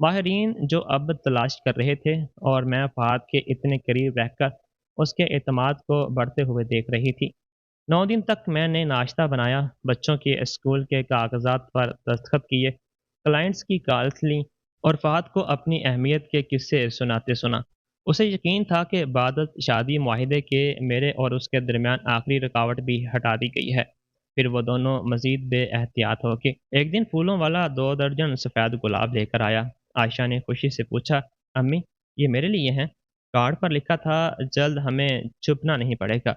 A: माहरीन जो अब तलाश कर रहे थे, और मैं फहद के इतने करीब रहकर उसके एतमाद को बढ़ते हुए देख रही थी। 9 दिन तक मैंने नाश्ता बनाया, बच्चों के स्कूल के कागजात पर दस्तखत किए, क्लाइंट्स की कॉल्स लीं और फहद को अपनी अहमियत के किस्से सुनाते सुना। उसे यकीन था कि बाद शादी माहिदे के मेरे और उसके दरमियान आखिरी रुकावट भी हटा दी गई है। फिर वो दोनों मजीद बेएहतियात हो के एक दिन फूलों वाला 2 दर्जन सफ़ेद गुलाब लेकर आया। आयशा ने खुशी से पूछा, अम्मी, ये मेरे लिए हैं? कार्ड पर लिखा था, जल्द हमें छुपना नहीं पड़ेगा।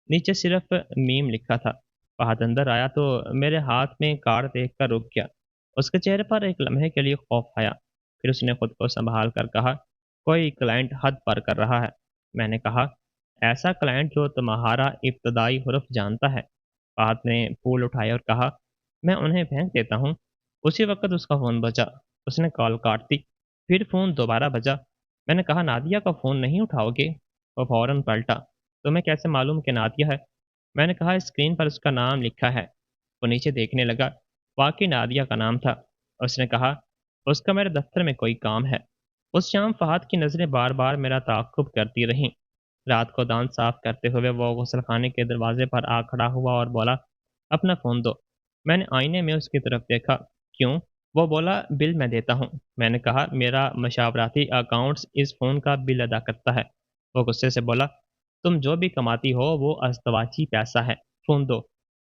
A: नीचे सिर्फ मीम लिखा था। फहद अंदर आया तो मेरे हाथ में कार्ड देखकर रुक गया। उसके चेहरे पर एक लम्हे के लिए खौफ आया। फिर उसने खुद को संभाल कर कहा, कोई क्लाइंट हद पार कर रहा है। मैंने कहा, ऐसा क्लाइंट जो तुम्हारा इब्तदाई हुर्फ जानता है। फहद ने फूल उठाए और कहा, मैं उन्हें फेंक देता हूँ। उसी वक्त उसका फ़ोन बजा। उसने कॉल काट दी। फिर फ़ोन दोबारा बजा। मैंने कहा, नादिया का फ़ोन नहीं उठाओगे? वो फ़ौरन पलटा। तुम्हें कैसे मालूम कि नादिया है? मैंने कहा, स्क्रीन पर उसका नाम लिखा है। वो नीचे देखने लगा। वाकई नादिया का नाम था। उसने कहा, उसका मेरे दफ्तर में कोई काम है। उस शाम फहद की नज़रें बार बार मेरा ताक़ुब करती रहीं। रात को दांत साफ करते हुए वो गुस्लखाने के दरवाजे पर आ खड़ा हुआ और बोला, अपना फ़ोन दो। मैंने आईने में उसकी तरफ देखा। क्यों? वो बोला, बिल मैं देता हूँ। मैंने कहा, मेरा मशावराती अकाउंट्स इस फ़ोन का बिल अदा करता है। वो गुस्से से बोला, तुम जो भी कमाती हो वो अस्तवाची पैसा है। फ़ोन दो।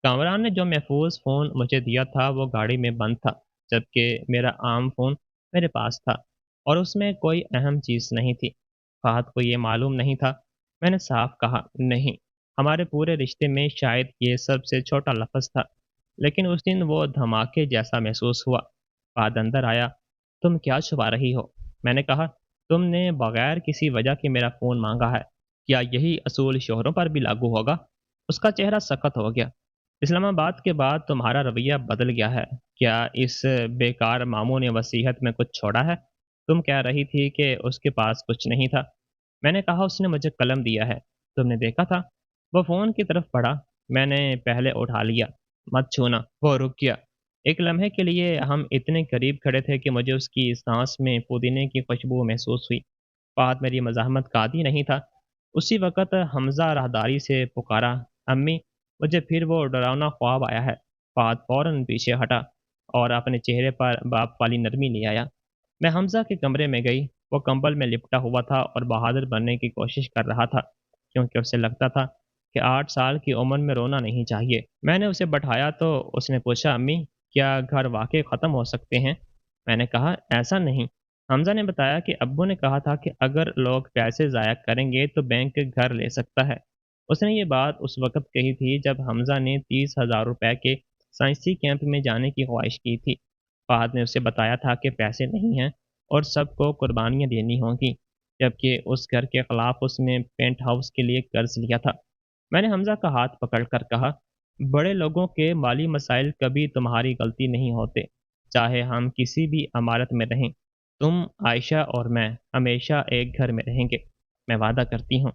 A: कामरान ने जो महफूज फ़ोन मुझे दिया था वो गाड़ी में बंद था, जबकि मेरा आम फ़ोन मेरे पास था और उसमें कोई अहम चीज़ नहीं थी। फहद को ये मालूम नहीं था। मैंने साफ कहा, नहीं। हमारे पूरे रिश्ते में शायद ये सबसे छोटा लफ्ज़ था, लेकिन उस दिन वो धमाके जैसा महसूस हुआ। फहद अंदर आया। तुम क्या छुपा रही हो? मैंने कहा, तुमने बगैर किसी वजह के मेरा फ़ोन मांगा है। क्या यही असूल शोहरों पर भी लागू होगा? उसका चेहरा सख्त हो गया। इस्लामाबाद के बाद तुम्हारा रवैया बदल गया है। क्या इस बेकार मामू ने वसीयत में कुछ छोड़ा है? तुम कह रही थी कि उसके पास कुछ नहीं था। मैंने कहा, उसने मुझे कलम दिया है। तुमने देखा था? वो फ़ोन की तरफ बढ़ा। मैंने पहले उठा लिया। मत छूना। वो रुक गया। एक लम्हे के लिए हम इतने करीब खड़े थे कि मुझे उसकी सांस में पुदीने की खुशबू महसूस हुई। फहद मेरी मज़ाहमत का आदी नहीं था। उसी वक़्त हमज़ा राहदारी से पुकारा, अम्मी, मुझे फिर वो डरावना ख्वाब आया है। फहद फ़ौरन पीछे हटा और अपने चेहरे पर बाप वाली नरमी ले आया। मैं हमज़ा के कमरे में गई। वो कंबल में लिपटा हुआ था और बहादुर बनने की कोशिश कर रहा था, क्योंकि उसे लगता था कि 8 साल की उम्र में रोना नहीं चाहिए। मैंने उसे बैठाया तो उसने पूछा, अम्मी, क्या घर वाक़ई ख़त्म हो सकते हैं? मैंने कहा, ऐसा नहीं। हमज़ा ने बताया कि अब्बू ने कहा था कि अगर लोग पैसे ज़ाया करेंगे तो बैंक घर ले सकता है। उसने ये बात उस वक़्त कही थी जब हमज़ा ने 30,000 रुपए के साइंसी कैंप में जाने की ख्वाहिश की थी। फहद ने उसे बताया था कि पैसे नहीं हैं और सबको कुर्बानियाँ देनी होंगी, जबकि उस घर के खिलाफ उसने पेंट हाउस के लिए कर्ज लिया था। मैंने हमज़ा का हाथ पकड़कर कहा, बड़े लोगों के माली मसाइल कभी तुम्हारी गलती नहीं होते, चाहे हम किसी भी इमारत में रहें। तुम, आयशा और मैं हमेशा एक घर में रहेंगे, मैं वादा करती हूँ।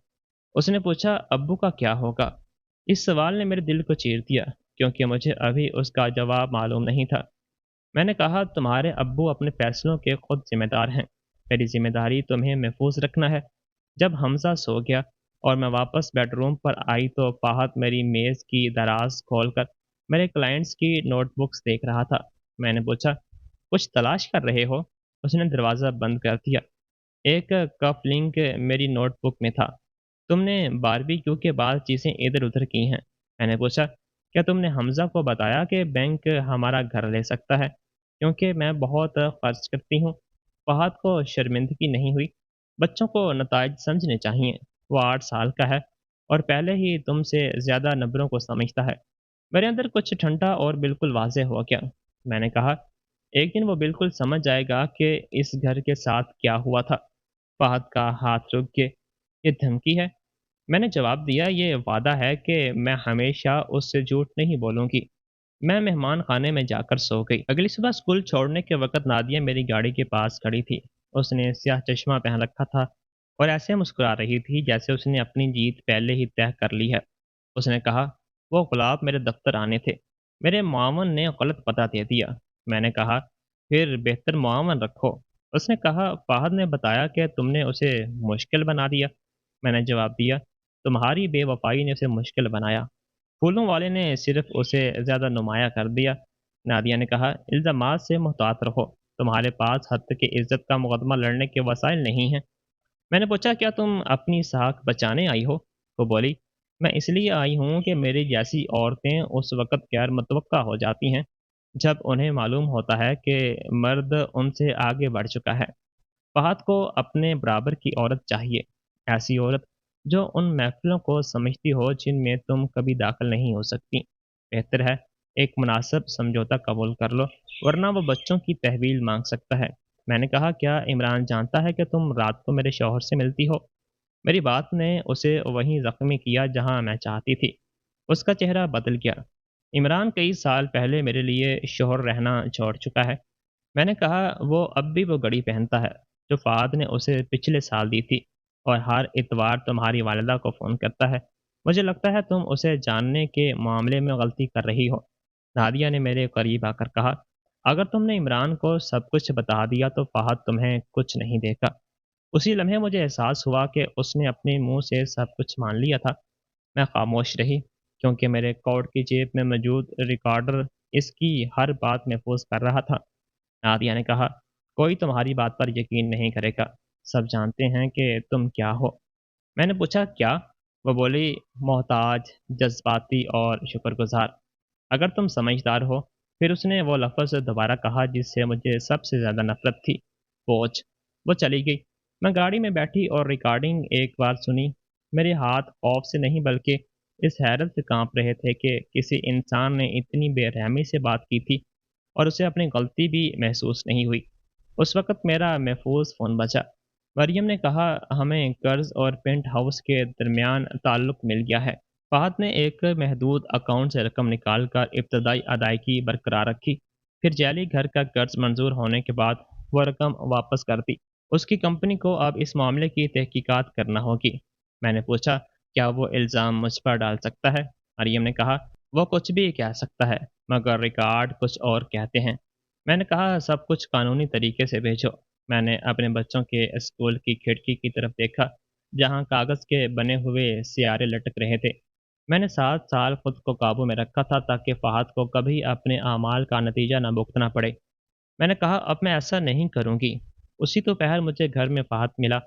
A: उसने पूछा, अब्बू का क्या होगा? इस सवाल ने मेरे दिल को चीर दिया, क्योंकि मुझे अभी उसका जवाब मालूम नहीं था। मैंने कहा, तुम्हारे अब्बू अपने फैसलों के खुद जिम्मेदार हैं। मेरी जिम्मेदारी तुम्हें महफूज रखना है। जब हमजा सो गया और मैं वापस बेडरूम पर आई तो फहद मेरी मेज़ की दराज खोलकर मेरे क्लाइंट्स की नोटबुक्स देख रहा था। मैंने पूछा, कुछ तलाश कर रहे हो? उसने दरवाज़ा बंद कर दिया। एक कफ लिंक मेरी नोटबुक में था। तुमने बारबेक्यू के बाद चीज़ें इधर-उधर की हैं। मैंने पूछा, क्या तुमने हमज़ा को बताया कि बैंक हमारा घर ले सकता है? क्योंकि मैं बहुत खर्च करती हूँ। फहद को शर्मिंदगी नहीं हुई। बच्चों को नताइज समझने चाहिए। वो 8 साल का है और पहले ही तुमसे ज़्यादा नंबरों को समझता है। मेरे अंदर कुछ ठंडा और बिल्कुल वाज़ेह हुआ क्या। मैंने कहा, एक दिन वो बिल्कुल समझ जाएगा कि इस घर के साथ क्या हुआ था। फहद का हाथ रुक गए। ये धमकी है? मैंने जवाब दिया, ये वादा है कि मैं हमेशा उससे झूठ नहीं बोलूँगी। मैं मेहमान खाने में जाकर सो गई। अगली सुबह स्कूल छोड़ने के वक़्त नादिया मेरी गाड़ी के पास खड़ी थी। उसने स्याह चश्मा पहन रखा था और ऐसे मुस्कुरा रही थी जैसे उसने अपनी जीत पहले ही तय कर ली है। उसने कहा, वो गुलाब मेरे दफ्तर आने थे। मेरे मुआवन ने गलत पता दे दिया। मैंने कहा, फिर बेहतर मुआवन रखो। उसने कहा, फ़ाहद ने बताया कि तुमने उसे मुश्किल बना दिया। मैंने जवाब दिया, तुम्हारी बेवफ़ाई ने उसे मुश्किल बनाया। फूलों वाले ने सिर्फ उसे ज़्यादा नुमाया कर दिया। नादिया ने कहा, इल्ज़ामात से मुहतात रहो। तुम्हारे पास हद की इज्जत का मुकदमा लड़ने के वसाइल नहीं हैं। मैंने पूछा, क्या तुम अपनी साख बचाने आई हो? वो बोली, मैं इसलिए आई हूँ कि मेरी जैसी औरतें उस वक़्त गैर मुतवक्का हो जाती हैं जब उन्हें मालूम होता है कि मर्द उनसे आगे बढ़ चुका है। फहद को अपने बराबर की औरत चाहिए, ऐसी औरत जो उन महफिलों को समझती हो जिनमें तुम कभी दाखिल नहीं हो सकती। बेहतर है एक मुनासिब समझौता कबूल कर लो, वरना वो बच्चों की तहवील मांग सकता है। मैंने कहा, क्या इमरान जानता है कि तुम रात को मेरे शौहर से मिलती हो? मेरी बात ने उसे वहीं जख्मी किया जहां मैं चाहती थी। उसका चेहरा बदल गया। इमरान कई साल पहले मेरे लिए शौहर रहना छोड़ चुका है। मैंने कहा, वो अब भी वो घड़ी पहनता है जो फ़ाद ने उसे पिछले साल दी थी और हर इतवार तुम्हारी वालिदा को फ़ोन करता है। मुझे लगता है तुम उसे जानने के मामले में गलती कर रही हो। नादिया ने मेरे करीब आकर कहा, अगर तुमने इमरान को सब कुछ बता दिया तो फ़ाहद तुम्हें कुछ नहीं देगा। उसी लम्हे मुझे एहसास हुआ कि उसने अपने मुंह से सब कुछ मान लिया था। मैं खामोश रही क्योंकि मेरे कोट की जेब में मौजूद रिकॉर्डर इसकी हर बात महफूज कर रहा था। नादिया ने कहा, कोई तुम्हारी बात पर यकीन नहीं करेगा। सब जानते हैं कि तुम क्या हो। मैंने पूछा, क्या? वो बोली, मोहताज, जज्बाती और शुक्रगुजार। अगर तुम समझदार हो। फिर उसने वो लफ्ज़ दोबारा कहा जिससे मुझे सबसे ज़्यादा नफरत थी, बोझ। वो चली गई। मैं गाड़ी में बैठी और रिकॉर्डिंग एक बार सुनी। मेरे हाथ खौफ से नहीं बल्कि इस हैरत से कांप रहे थे कि किसी इंसान ने इतनी बेरहमी से बात की थी और उसे अपनी गलती भी महसूस नहीं हुई। उस वक़्त मेरा महफूज फ़ोन बजा। मरियम ने कहा, हमें कर्ज़ और पेंट हाउस के दरमियान ताल्लुक़ मिल गया है। फ़हद ने एक महदूद अकाउंट से रकम निकाल कर इब्तदाई अदायगी बरकरार रखी। फिर जैली घर का कर्ज़ मंजूर होने के बाद वो रकम वापस कर दी। उसकी कंपनी को अब इस मामले की तहकीकात करना होगी। मैंने पूछा, क्या वो इल्ज़ाम मुझ पर डाल सकता है? मरियम ने कहा, वो कुछ भी कह सकता है, मगर रिकॉर्ड कुछ और कहते हैं। मैंने कहा, सब कुछ कानूनी तरीके से भेजो। मैंने अपने बच्चों के स्कूल की खिड़की की तरफ देखा, जहाँ कागज़ के बने हुए सियारे लटक रहे थे। मैंने 7 साल खुद को काबू में रखा था ताकि फ़हद को कभी अपने अमाल का नतीजा न भुगतना पड़े। मैंने कहा, अब मैं ऐसा नहीं करूँगी। उसी दोपहर मुझे घर में फ़हद मिला।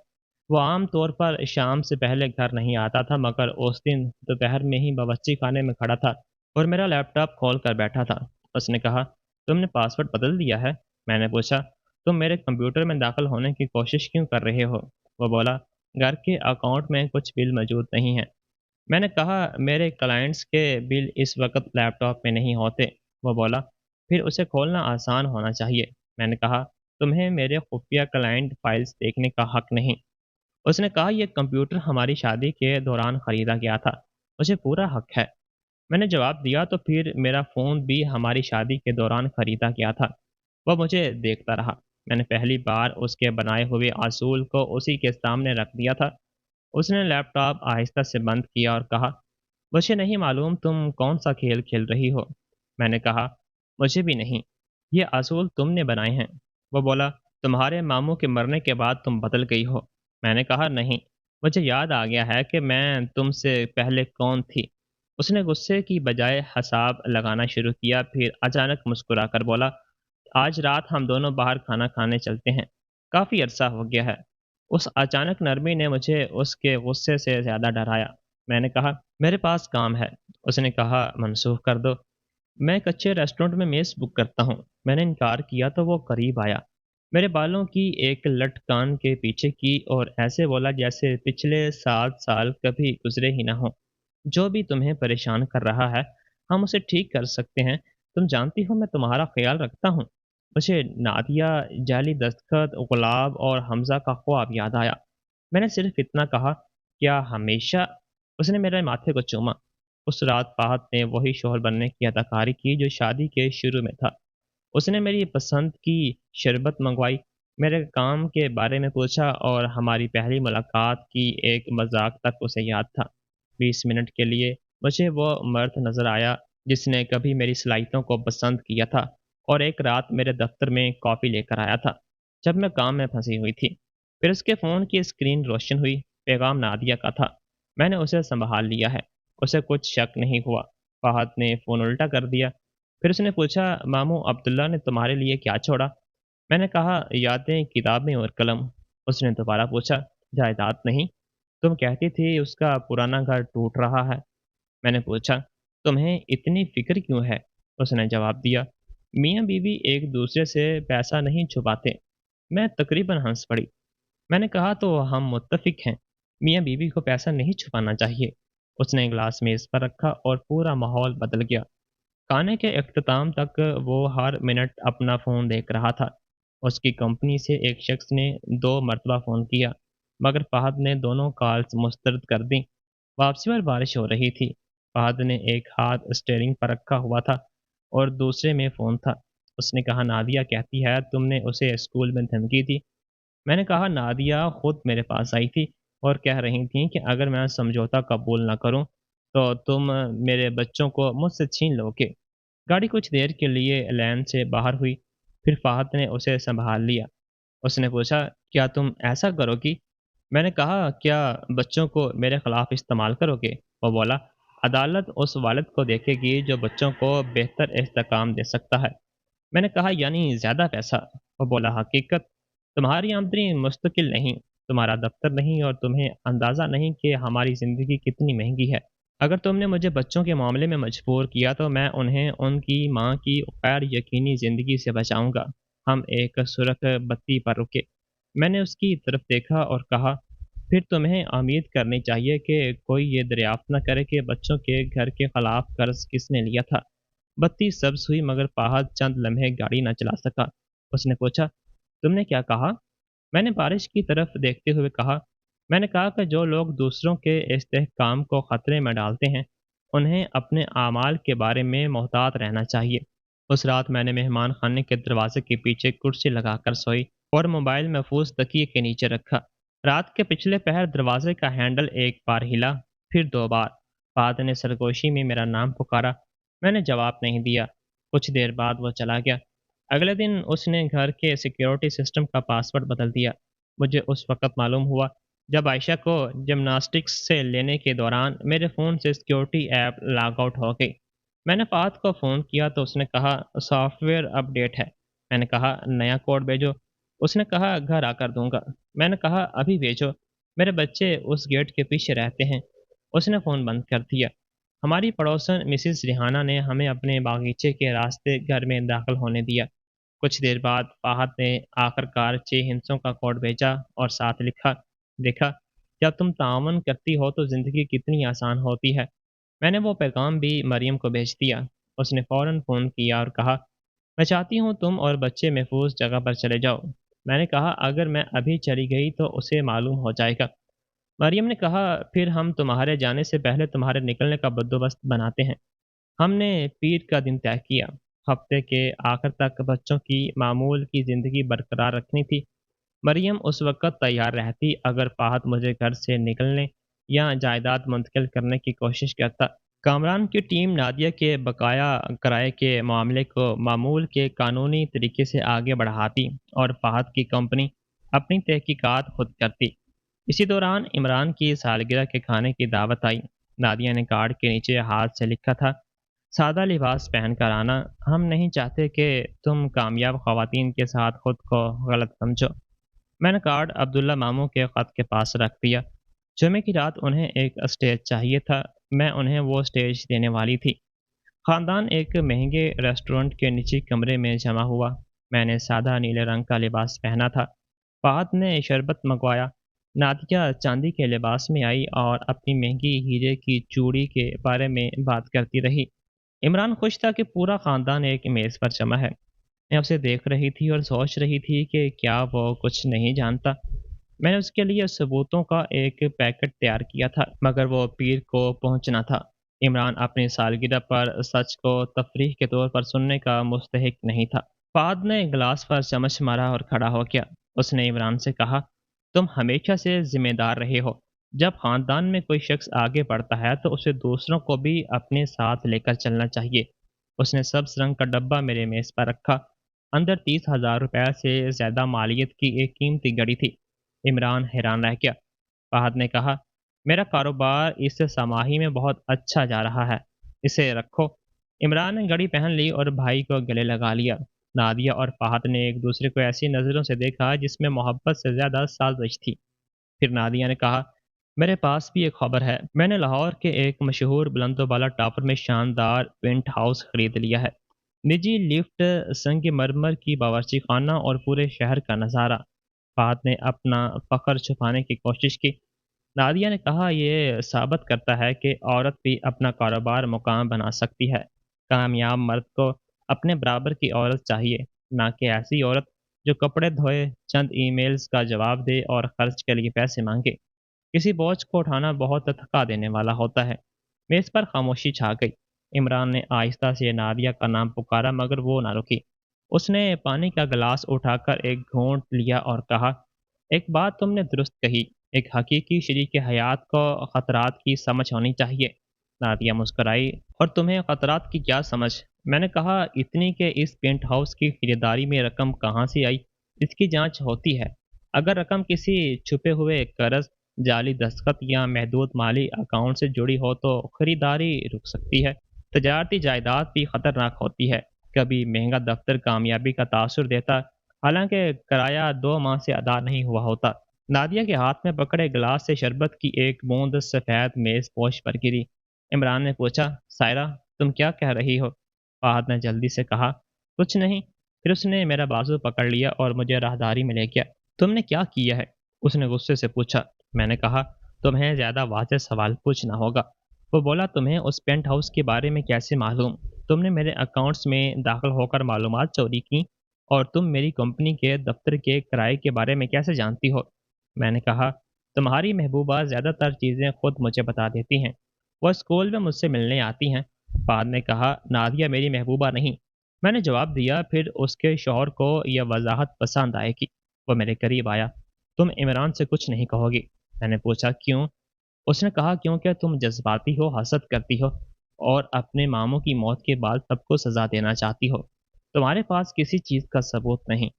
A: वो आम तौर पर शाम से पहले घर नहीं आता था, मगर उस दिन दोपहर में ही बावर्ची खाने में खड़ा था और मेरा लैपटॉप खोल कर बैठा था। उसने कहा, तुमने पासवर्ड बदल दिया है? मैंने पूछा, तुम मेरे कंप्यूटर में दाखिल होने की कोशिश क्यों कर रहे हो? वो बोला, घर के अकाउंट में कुछ बिल मौजूद नहीं है। मैंने कहा, मेरे क्लाइंट्स के बिल इस वक्त लैपटॉप में नहीं होते। वो बोला, फिर उसे खोलना आसान होना चाहिए। मैंने कहा, तुम्हें मेरे खुफिया क्लाइंट फाइल्स देखने का हक नहीं। उसने कहा, यह कंप्यूटर हमारी शादी के दौरान खरीदा गया था, मुझे पूरा हक है। मैंने जवाब दिया, तो फिर मेरा फ़ोन भी हमारी शादी के दौरान खरीदा गया था। वह मुझे देखता रहा। मैंने पहली बार उसके बनाए हुए असूल को उसी के सामने रख दिया था। उसने लैपटॉप आहिस्ता से बंद किया और कहा, मुझे नहीं मालूम तुम कौन सा खेल खेल रही हो। मैंने कहा, मुझे भी नहीं। ये असूल तुमने बनाए हैं। वो बोला, तुम्हारे मामू के मरने के बाद तुम बदल गई हो। मैंने कहा, नहीं, मुझे याद आ गया है कि मैं तुमसे पहले कौन थी। उसने गुस्से की बजाय हिसाब लगाना शुरू किया, फिर अचानक मुस्कुरा कर बोला, आज रात हम दोनों बाहर खाना खाने चलते हैं। काफ़ी अरसा हो गया है। उस अचानक नरमी ने मुझे उसके गुस्से से ज़्यादा डराया। मैंने कहा, मेरे पास काम है। उसने कहा, मनसूख कर दो। मैं एक अच्छे रेस्टोरेंट में मेज़ बुक करता हूँ। मैंने इनकार किया तो वो करीब आया। میرے بالوں کی ایک لٹ کان کے پیچھے کی اور ایسے بولا جیسے پچھلے 7 سال کبھی گزرے ہی نہ ہوں۔ جو بھی تمہیں پریشان کر رہا ہے ہم اسے ٹھیک کر سکتے ہیں۔ تم جانتی ہو میں تمہارا خیال رکھتا ہوں۔ مجھے نادیہ، جعلی دستخط، گلاب اور حمزہ کا خواب یاد آیا۔ میں نے صرف اتنا کہا، کیا ہمیشہ؟ اس نے میرے ماتھے کو چوما۔ اس رات فہد نے وہی شوہر بننے کی اداکاری کی جو شادی کے شروع میں تھا۔ اس نے میری پسند کی شربت منگوائی، میرے کام کے بارے میں پوچھا اور ہماری پہلی ملاقات کی ایک مذاق تک اسے یاد تھا۔ 20 منٹ کے لیے مجھے وہ مرد نظر آیا جس نے کبھی میری صلاحیتوں کو پسند کیا تھا اور ایک رات میرے دفتر میں کافی لے کر آیا تھا جب میں کام میں پھنسی ہوئی تھی۔ پھر اس کے فون کی اسکرین روشن ہوئی، پیغام نادیہ کا تھا۔ میں نے اسے سنبھال لیا ہے۔ اسے کچھ شک نہیں ہوا۔ فہد نے فون الٹا کر دیا۔ پھر اس نے پوچھا، ماموں عبداللہ نے تمہارے لیے کیا چھوڑا؟ میں نے کہا، یادیں، کتابیں اور قلم۔ اس نے دوبارہ پوچھا، جائیداد نہیں؟ تم کہتی تھی اس کا پرانا گھر ٹوٹ رہا ہے۔ میں نے پوچھا، تمہیں اتنی فکر کیوں ہے؟ اس نے جواب دیا، میاں بیوی ایک دوسرے سے پیسہ نہیں چھپاتے۔ میں تقریباً ہنس پڑی۔ میں نے کہا، تو ہم متفق ہیں، میاں بیوی کو پیسہ نہیں چھپانا چاہیے۔ اس نے گلاس میز پر رکھا اور پورا ماحول بدل گیا۔ کھانے کے اختتام تک وہ ہر منٹ اپنا فون دیکھ رہا تھا۔ اس کی کمپنی سے ایک شخص نے 2 مرتبہ فون کیا مگر فہد نے دونوں کالز مسترد کر دیں۔ واپسی پر بارش ہو رہی تھی۔ فہد نے ایک ہاتھ اسٹیئرنگ پر رکھا ہوا تھا اور دوسرے میں فون تھا۔ اس نے کہا، نادیہ کہتی ہے تم نے اسے اسکول میں دھمکی دی۔ میں نے کہا، نادیہ خود میرے پاس آئی تھی اور کہہ رہی تھیں کہ اگر میں سمجھوتا قبول نہ کروں تو تم میرے بچوں کو مجھ سے چھین لو گے۔ گاڑی کچھ دیر کے لیے لین سے باہر ہوئی، پھر فہد نے اسے سنبھال لیا۔ اس نے پوچھا، کیا تم ایسا کرو گی؟ میں نے کہا، کیا بچوں کو میرے خلاف استعمال کرو گے؟ وہ بولا، عدالت اس والد کو دیکھے گی جو بچوں کو بہتر استحکام دے سکتا ہے۔ میں نے کہا، یعنی زیادہ پیسہ؟ وہ بولا، حقیقت، تمہاری آمدنی مستقل نہیں، تمہارا دفتر نہیں اور تمہیں اندازہ نہیں کہ ہماری زندگی کتنی مہنگی ہے۔ اگر تم نے مجھے بچوں کے معاملے میں مجبور کیا تو میں انہیں ان کی ماں کی غیر یقینی زندگی سے بچاؤں گا۔ ہم ایک سرخ بتی پر رکے۔ میں نے اس کی طرف دیکھا اور کہا، پھر تمہیں امید کرنی چاہیے کہ کوئی یہ دریافت نہ کرے کہ بچوں کے گھر کے خلاف قرض کس نے لیا تھا۔ بتی سبز ہوئی مگر فہد چند لمحے گاڑی نہ چلا سکا۔ اس نے پوچھا، تم نے کیا کہا؟ میں نے بارش کی طرف دیکھتے ہوئے کہا، میں نے کہا کہ جو لوگ دوسروں کے استحکام کو خطرے میں ڈالتے ہیں انہیں اپنے اعمال کے بارے میں محتاط رہنا چاہیے۔ اس رات میں نے مہمان خانے کے دروازے کے پیچھے کرسی لگا کر سوئی اور موبائل محفوظ تکیے کے نیچے رکھا۔ رات کے پچھلے پہر دروازے کا ہینڈل ایک بار ہلا، پھر 2 بار۔ فہد نے سرگوشی میں میرا نام پکارا۔ میں نے جواب نہیں دیا۔ کچھ دیر بعد وہ چلا گیا۔ اگلے دن اس نے گھر کے سیکیورٹی سسٹم کا پاسورڈ بدل دیا۔ مجھے اس وقت معلوم ہوا جب عائشہ کو جمناسٹکس سے لینے کے دوران میرے فون سے سیکیورٹی ایپ لاگ آؤٹ ہو گئی۔ میں نے فہد کو فون کیا تو اس نے کہا، سافٹ ویئر اپ ڈیٹ ہے۔ میں نے کہا، نیا کوڈ بھیجو۔ اس نے کہا، گھر آ کر دوں گا۔ میں نے کہا، ابھی بھیجو، میرے بچے اس گیٹ کے پیچھے رہتے ہیں۔ اس نے فون بند کر دیا۔ ہماری پڑوسن مسز ریحانہ نے ہمیں اپنے باغیچے کے راستے گھر میں داخل ہونے دیا۔ کچھ دیر بعد فہد نے آخر کار 6 ہندسوں کا کوڈ بھیجا اور ساتھ لکھا، دیکھا، جب تم تعاون کرتی ہو تو زندگی کتنی آسان ہوتی ہے۔ میں نے وہ پیغام بھی مریم کو بھیج دیا۔ اس نے فوراً فون کیا اور کہا، میں چاہتی ہوں تم اور بچے محفوظ جگہ پر چلے جاؤ۔ میں نے کہا، اگر میں ابھی چلی گئی تو اسے معلوم ہو جائے گا۔ مریم نے کہا، پھر ہم تمہارے جانے سے پہلے تمہارے نکلنے کا بندوبست بناتے ہیں۔ ہم نے پیر کا دن طے کیا۔ ہفتے کے آخر تک بچوں کی معمول کی زندگی برقرار رکھنی تھی۔ مریم اس وقت تیار رہتی اگر فہد مجھے گھر سے نکلنے یا جائیداد منتقل کرنے کی کوشش کرتا۔ کامران کی ٹیم نادیہ کے بقایا کرائے کے معاملے کو معمول کے قانونی طریقے سے آگے بڑھاتی اور فہد کی کمپنی اپنی تحقیقات خود کرتی۔ اسی دوران عمران کی سالگرہ کے کھانے کی دعوت آئی۔ نادیہ نے کارڈ کے نیچے ہاتھ سے لکھا تھا، سادہ لباس پہن کر آنا، ہم نہیں چاہتے کہ تم کامیاب خواتین کے ساتھ خود کو غلط سمجھو۔ میں نے کارڈ عبداللہ ماموں کے خط کے پاس رکھ دیا۔ جمعے کی رات انہیں ایک اسٹیج چاہیے تھا، میں انہیں وہ اسٹیج دینے والی تھی۔ خاندان ایک مہنگے ریسٹورنٹ کے نچی کمرے میں جمع ہوا۔ میں نے سادہ نیلے رنگ کا لباس پہنا تھا۔ فہد نے شربت منگوایا۔ نادیہ چاندی کے لباس میں آئی اور اپنی مہنگی ہیرے کی چوڑی کے بارے میں بات کرتی رہی۔ عمران خوش تھا کہ پورا خاندان ایک میز پر جمع ہے۔ میں اسے دیکھ رہی تھی اور سوچ رہی تھی کہ کیا وہ کچھ نہیں جانتا۔ میں نے اس کے لیے ثبوتوں کا ایک پیکٹ تیار کیا تھا، مگر وہ پیر کو پہنچنا تھا۔ عمران اپنی سالگرہ پر سچ کو تفریح کے طور پر سننے کا مستحق نہیں تھا۔ فہد نے گلاس پر چمچ مارا اور کھڑا ہو گیا۔ اس نے عمران سے کہا، تم ہمیشہ سے ذمہ دار رہے ہو۔ جب خاندان میں کوئی شخص آگے بڑھتا ہے تو اسے دوسروں کو بھی اپنے ساتھ لے کر چلنا چاہیے۔ اس نے سبز رنگ کا ڈبہ میرے میز پر رکھا۔ اندر 30,000 روپے سے زیادہ مالیت کی ایک قیمتی گھڑی تھی۔ عمران حیران رہ گیا۔ فہد نے کہا، میرا کاروبار اس سماہی میں بہت اچھا جا رہا ہے، اسے رکھو۔ عمران نے گھڑی پہن لی اور بھائی کو گلے لگا لیا۔ نادیہ اور فہد نے ایک دوسرے کو ایسی نظروں سے دیکھا جس میں محبت سے زیادہ سازش تھی۔ پھر نادیہ نے کہا، میرے پاس بھی ایک خبر ہے۔ میں نے لاہور کے ایک مشہور بلند و بالا ٹاور میں شاندار پینٹ ہاؤس خرید لیا ہے۔ نجی لفٹ، سنگ مرمر کی باورچی خانہ اور پورے شہر کا نظارہ۔ فہد نے اپنا فخر چھپانے کی کوشش کی۔ نادیہ نے کہا، یہ ثابت کرتا ہے کہ عورت بھی اپنا کاروبار مقام بنا سکتی ہے۔ کامیاب مرد کو اپنے برابر کی عورت چاہیے، نہ کہ ایسی عورت جو کپڑے دھوئے، چند ای میلز کا جواب دے اور خرچ کے لیے پیسے مانگے۔ کسی بوجھ کو اٹھانا بہت تھکا دینے والا ہوتا ہے۔ میز پر خاموشی چھا گئی۔ عمران نے آہستہ سے نادیہ کا نام پکارا مگر وہ نہ رکی۔ اس نے پانی کا گلاس اٹھا کر ایک گھونٹ لیا اور کہا، ایک بات تم نے درست کہی، ایک حقیقی شریک حیات کو خطرات کی سمجھ ہونی چاہیے۔ نادیہ مسکرائی، اور تمہیں خطرات کی کیا سمجھ؟ میں نے کہا، اتنی کہ اس پینٹ ہاؤس کی خریداری میں رقم کہاں سے آئی، اس کی جانچ ہوتی ہے۔ اگر رقم کسی چھپے ہوئے قرض، جعلی دستخط یا محدود مالی اکاؤنٹ سے جڑی ہو تو خریداری رک سکتی ہے۔ تجارتی جائیداد بھی خطرناک ہوتی ہے۔ کبھی مہنگا دفتر کامیابی کا تاثر دیتا، حالانکہ کرایہ 2 ماہ سے ادا نہیں ہوا ہوتا۔ نادیہ کے ہاتھ میں پکڑے گلاس سے شربت کی ایک بوند سفید میز پوش پر گری۔ عمران نے پوچھا، سائرہ، تم کیا کہہ رہی ہو؟ فہد نے جلدی سے کہا، کچھ نہیں۔ پھر اس نے میرا بازو پکڑ لیا اور مجھے راہداری میں لے گیا۔ تم نے کیا کیا ہے؟ اس نے غصے سے پوچھا۔ میں نے کہا، تمہیں زیادہ واضح سوال پوچھنا ہوگا۔ وہ بولا، تمہیں اس پینٹ ہاؤس کے بارے میں کیسے معلوم؟ تم نے میرے اکاؤنٹس میں داخل ہو کر معلومات چوری کی، اور تم میری کمپنی کے دفتر کے کرائے کے بارے میں کیسے جانتی ہو؟ میں نے کہا، تمہاری محبوبہ زیادہ تر چیزیں خود مجھے بتا دیتی ہیں۔ وہ اسکول میں مجھ سے ملنے آتی ہیں۔ فہد نے کہا، نادیہ میری محبوبہ نہیں۔ میں نے جواب دیا۔ پھر اس کے شوہر کو یہ وضاحت پسند آئے گی۔ وہ میرے قریب آیا۔ تم عمران سے کچھ نہیں کہو گی؟ میں نے پوچھا، کیوں؟ اس نے کہا، کیونکہ تم جذباتی ہو، حسد کرتی ہو، اور اپنے ماموں کی موت کے بعد سب کو سزا دینا چاہتی ہو۔ تمہارے پاس کسی چیز کا ثبوت نہیں۔